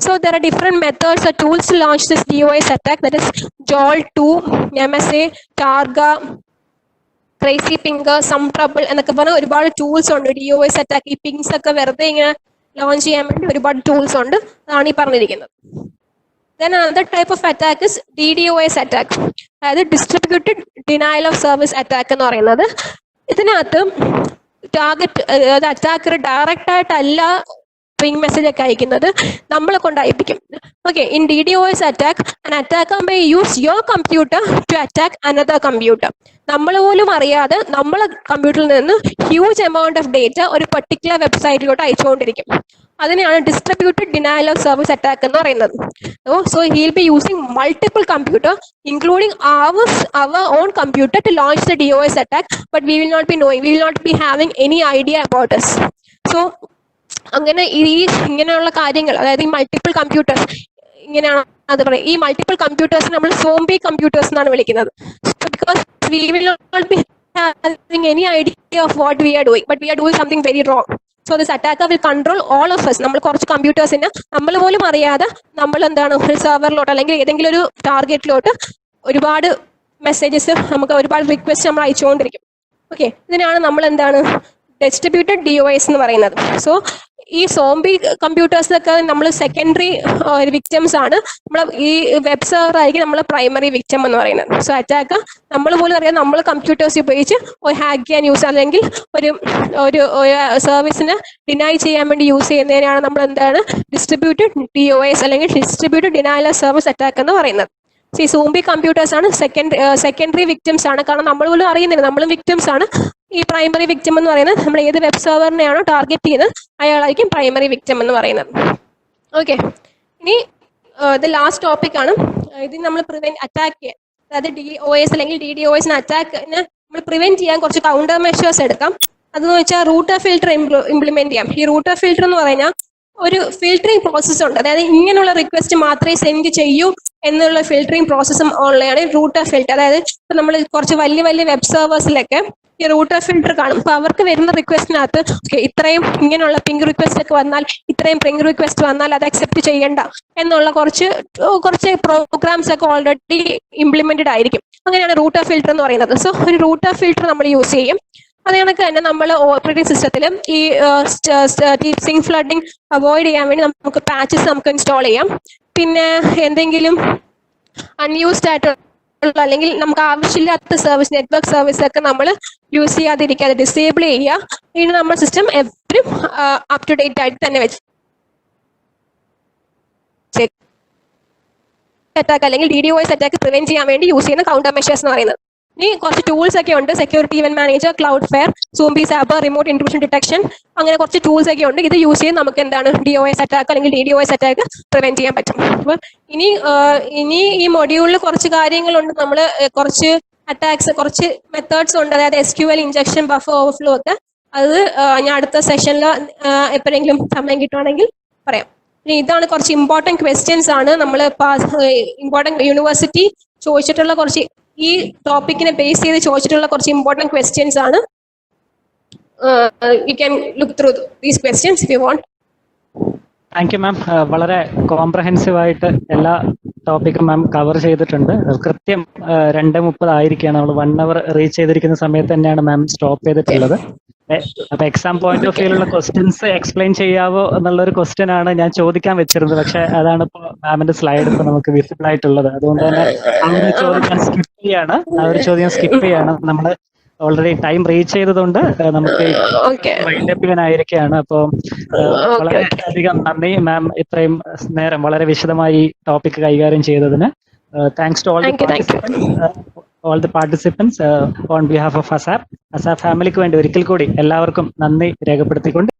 so there are different methods or tools to launch this DOS attack. That is JOL2, MSA, Targa, crazy pink, some trouble എന്നൊക്കെ പറഞ്ഞ ഒരുപാട് ടൂൾസ് ഉണ്ട്. DOS അറ്റാക്ക് ഈ പിങ്സ് ഒക്കെ വെറുതെ ഇങ്ങനെ ലോഞ്ച് ചെയ്യാൻ വേണ്ടി ഒരുപാട് ടൂൾസ് ഉണ്ട്. അതാണ് ഈ പറഞ്ഞിരിക്കുന്നത്. Then another type of attack is DDoS attack, അതായത് distributed denial of service attack എന്ന് പറയുന്നത്. ഇതിനകത്ത് അറ്റാക്കർ ഡയറക്റ്റ് ആയിട്ടല്ല പിങ് മെസ്സേജ് ഒക്കെ അയക്കുന്നത്, നമ്മളെ കൊണ്ട് അയപ്പിക്കും. Okay, in DDoS attack an attacker may use your computer to attack another computer. നമ്മൾ പോലും അറിയാതെ നമ്മളെ കമ്പ്യൂട്ടറിൽ നിന്ന് ഹ്യൂജ് എമൗണ്ട് ഓഫ് ഡേറ്റ ഒരു പർട്ടിക്കുലർ വെബ്സൈറ്റിലോട്ട് അയച്ചുകൊണ്ടിരിക്കും. അതിനെയാണ് distributed denial of service attack എന്ന് പറയുന്നത്. So he will be using multiple computer including our own computer to launch the DOS attack, but we will not be having any idea about us. So അങ്ങനെ ഇങ്ങനെയുള്ള കാര്യങ്ങൾ, അതായത് ഈ multiple computers ഇങ്ങനെയാണ് അത് പറയും. ഈ മൾട്ടിപ്പിൾ കമ്പ്യൂട്ടേഴ്സ് നമ്മൾ സോംബി കമ്പ്യൂട്ടേഴ്സ് എന്നാണ് വിളിക്കുന്നത്. Because we will not be having any idea of what we are doing, but we are doing something very wrong. So this attacker will control all of us. നമ്മൾ കുറച്ച് കമ്പ്യൂട്ടേഴ്സിന് നമ്മൾ പോലും അറിയാതെ നമ്മൾ ഒരു സെർവറിലോട്ട് അല്ലെങ്കിൽ ഏതെങ്കിലും ഒരു ടാർഗറ്റിലോട്ട് ഒരുപാട് മെസ്സേജസ്, നമുക്ക് ഒരുപാട് റിക്വസ്റ്റ് നമ്മൾ അയച്ചുകൊണ്ടിരിക്കും. ഓക്കെ, ഇതിനാണ് നമ്മൾ ഡിസ്ട്രിബ്യൂട്ടഡ് DOS എന്ന് പറയുന്നത്. സോ ഈ സോംബി കമ്പ്യൂട്ടേഴ്സിലൊക്കെ നമ്മൾ സെക്കൻഡറി വിക്ടിംസ് ആണ്. നമ്മൾ ഈ വെബ് സെർവർ ആയിരിക്കും നമ്മൾ പ്രൈമറി വിക്ടിം എന്ന് പറയുന്നത്. സോ അറ്റാക്ക് നമ്മൾ പോലും അറിയാം നമ്മൾ കമ്പ്യൂട്ടേഴ്സ് ഉപയോഗിച്ച് ഹാക്ക് ചെയ്യാൻ യൂസ്, അല്ലെങ്കിൽ ഒരു സർവീസിനെ ഡിനൈ ചെയ്യാൻ വേണ്ടി യൂസ് ചെയ്യുന്നതിനാണ് നമ്മൾ ഡിസ്ട്രിബ്യൂട്ടഡ് DOS അല്ലെങ്കിൽ distributed denial of service attack എന്ന് പറയുന്നത്. ഈ സോംബി കമ്പ്യൂട്ടേഴ്സ് ആണ് സെക്കൻഡറി വിക്ടിംസ് ആണ്. കാരണം നമ്മൾ പോലും അറിയുന്നില്ല നമ്മളും വിക്ടിംസ് ആണ്. ഈ പ്രൈമറി വിക്ടിം എന്ന് പറയുന്നത് നമ്മൾ ഏത് വെബ് സെർവറിനെയാണോ ടാർഗറ്റ് ചെയ്യുന്നത് അയാളായിരിക്കും പ്രൈമറി വിക്ടിം എന്ന് പറയുന്നത്. ഓക്കെ, ഇനി ഇത് ലാസ്റ്റ് ടോപ്പിക് ആണ്. ഇത് നമ്മൾ അറ്റാക്ക്, അതായത് DOS അല്ലെങ്കിൽ DDoS അറ്റാക്കിനെ നമ്മൾ പ്രിവെന്റ് ചെയ്യാൻ കുറച്ച് കൗണ്ടർ മെഷേഴ്സ് എടുക്കാം. അതെന്ന് വെച്ചാൽ റൂട്ടർ ഫിൽട്ടർ ഇംപ്ലിമെന്റ് ചെയ്യാം. ഈ റൂട്ടർ ഫിൽട്ടർ എന്ന് പറഞ്ഞാൽ ഒരു ഫിൽട്ടറിംഗ് പ്രോസസ്സ് ഉണ്ട്. അതായത് ഇങ്ങനെയുള്ള റിക്വസ്റ്റ് മാത്രമേ സെൻഡ് ചെയ്യൂ എന്നുള്ള ഫിൽട്ടറിംഗ് പ്രോസസ്സും ഉള്ളതാണ് റൂട്ടർ ഫിൽട്ടർ. അതായത് ഇപ്പൊ നമ്മൾ കുറച്ച് വലിയ വെബ് സെർവേഴ്സിലൊക്കെ ഈ റൂട്ടർ ഫിൽട്ടർ കാണും. അപ്പൊ അവർക്ക് വരുന്ന റിക്വസ്റ്റിനകത്ത് ഇത്രയും ഇങ്ങനെയുള്ള പിങ് റിക്വസ്റ്റ് ഒക്കെ വന്നാൽ, ഇത്രയും പിങ് റിക്വസ്റ്റ് വന്നാൽ അത് അക്സെപ്റ്റ് ചെയ്യണ്ട എന്നുള്ള കുറച്ച് പ്രോഗ്രാംസ് ഒക്കെ ഓൾറെഡി ഇംപ്ലിമെന്റഡ് ആയിരിക്കും. അങ്ങനെയാണ് റൂട്ടർ ഫിൽട്ടർ എന്ന് പറയുന്നത്. സോ ഒരു റൂട്ടർ ഫിൽട്ടർ നമ്മൾ യൂസ് ചെയ്യും. അത് കണക്ക് തന്നെ നമ്മൾ ഓപ്പറേറ്റിംഗ് സിസ്റ്റത്തിലും ഈ സിങ്ക് ഫ്ലഡിങ് അവോയ്ഡ് ചെയ്യാൻ വേണ്ടി നമുക്ക് പാച്ചസ് നമുക്ക് ഇൻസ്റ്റാൾ ചെയ്യാം. പിന്നെ എന്തെങ്കിലും അൺയൂസ്ഡ് ആയിട്ടുള്ള അല്ലെങ്കിൽ നമുക്ക് ആവശ്യമില്ലാത്ത സർവീസ്, നെറ്റ്വർക്ക് സർവീസ് ഒക്കെ നമ്മൾ യൂസ് ചെയ്യാതിരിക്കാതെ ഡിസേബിൾ ചെയ്യുക. ഇനി നമ്മുടെ സിസ്റ്റം എപ്പോഴും അപ് ടു ഡേറ്റ് ആയിട്ട് തന്നെ വെച്ച് അറ്റാക്ക് അല്ലെങ്കിൽ DDoS അറ്റാക്ക് പ്രിവെന്റ് ചെയ്യാൻ വേണ്ടി യൂസ് ചെയ്യുന്ന കൗണ്ടർ മെഷേഴ്സ് എന്ന് പറയുന്നത്. ഇനി കുറച്ച് ടൂൾസ് ഒക്കെ ഉണ്ട്. Security event manager, Cloudflare, zombie zapper, remote intrusion detection, അങ്ങനെ കുറച്ച് ടൂൾസ് ഒക്കെ ഉണ്ട്. ഇത് യൂസ് ചെയ്ത് നമുക്ക് DOS അറ്റാക്ക് അല്ലെങ്കിൽ DDoS അറ്റാക്ക് പ്രിവെന്റ് ചെയ്യാൻ പറ്റും. അപ്പൊ ഇനി ഈ മൊഡ്യൂളിൽ കുറച്ച് കാര്യങ്ങളുണ്ട്. നമ്മൾ കുറച്ച് അറ്റാക്സ്, കുറച്ച് മെത്തേഡ്സ് ഉണ്ട്. അതായത് SQL ഇൻജക്ഷൻ, ബഫർ ഓവർഫ്ലോ ഒക്കെ. അത് ഞാൻ അടുത്ത സെഷനിൽ എപ്പോഴെങ്കിലും സമയം കിട്ടുവാണെങ്കിൽ പറയാം. ഇനി ഇതാണ് കുറച്ച് ഇമ്പോർട്ടൻറ്റ് ക്വസ്റ്റ്യൻസ് ആണ്. നമ്മൾ ഇമ്പോർട്ടൻറ്റ് യൂണിവേഴ്സിറ്റി ചോദിച്ചിട്ടുള്ള കുറച്ച്, ഈ ടോപ്പിക്കിനെ ബേസ് ചെയ്ത് ചോദിച്ചിട്ടുള്ള കുറച്ച് ഇമ്പോർട്ടൻറ്റ് ക്വസ്റ്റ്യൻസ് ആണ്. You can look through these questions if you want. Thank you ma'am. വളരെ കോംപ്രഹെൻസീവ് ആയിട്ട് എല്ലാ ടോപ്പിക്കും മാം കവർ ചെയ്തിട്ടുണ്ട്. കൃത്യം 2:30 ആയിരിക്കുകയാണ്. നമ്മൾ 1 hour റീച്ച് ചെയ്തിരിക്കുന്ന സമയത്ത് തന്നെയാണ് മാം സ്റ്റോപ്പ് ചെയ്തിട്ടുള്ളത്. അപ്പൊ എക്സാം പോയിന്റ് ഓഫ് വ്യൂലുള്ള ക്വസ്റ്റ്യൻസ് എക്സ്പ്ലെയിൻ ചെയ്യാവോ എന്നുള്ളൊരു ക്വസ്റ്റ്യൻ ആണ് ഞാൻ ചോദിക്കാൻ വെച്ചിരുന്നത്. പക്ഷെ അതാണ് ഇപ്പോൾ മാമിന്റെ സ്ലൈഡ് ഇപ്പൊ നമുക്ക് വിസിബിൾ ആയിട്ടുള്ളത്. അതുകൊണ്ട് തന്നെ ആ ഒരു ചോദ്യം സ്കിപ്പ് ചെയ്യാണ്. നമ്മള് ഓൾറെഡി ടൈം റീച്ച് ചെയ്തതുകൊണ്ട് നമുക്ക് വൈൻഡപ്പിനായിരിക്കുകയാണ്. അപ്പോൾ വളരെ അധികം നന്ദി മാം, ഇത്രയും നേരം വളരെ വിശദമായി ടോപ്പിക് കൈകാര്യം ചെയ്തതിന്. Thanks to all Thank the you, thank you. participants on behalf of ASAP ഫാമിലിക്ക് വേണ്ടി ഒരിക്കൽ കൂടി എല്ലാവർക്കും നന്ദി രേഖപ്പെടുത്തിക്കൊണ്ട്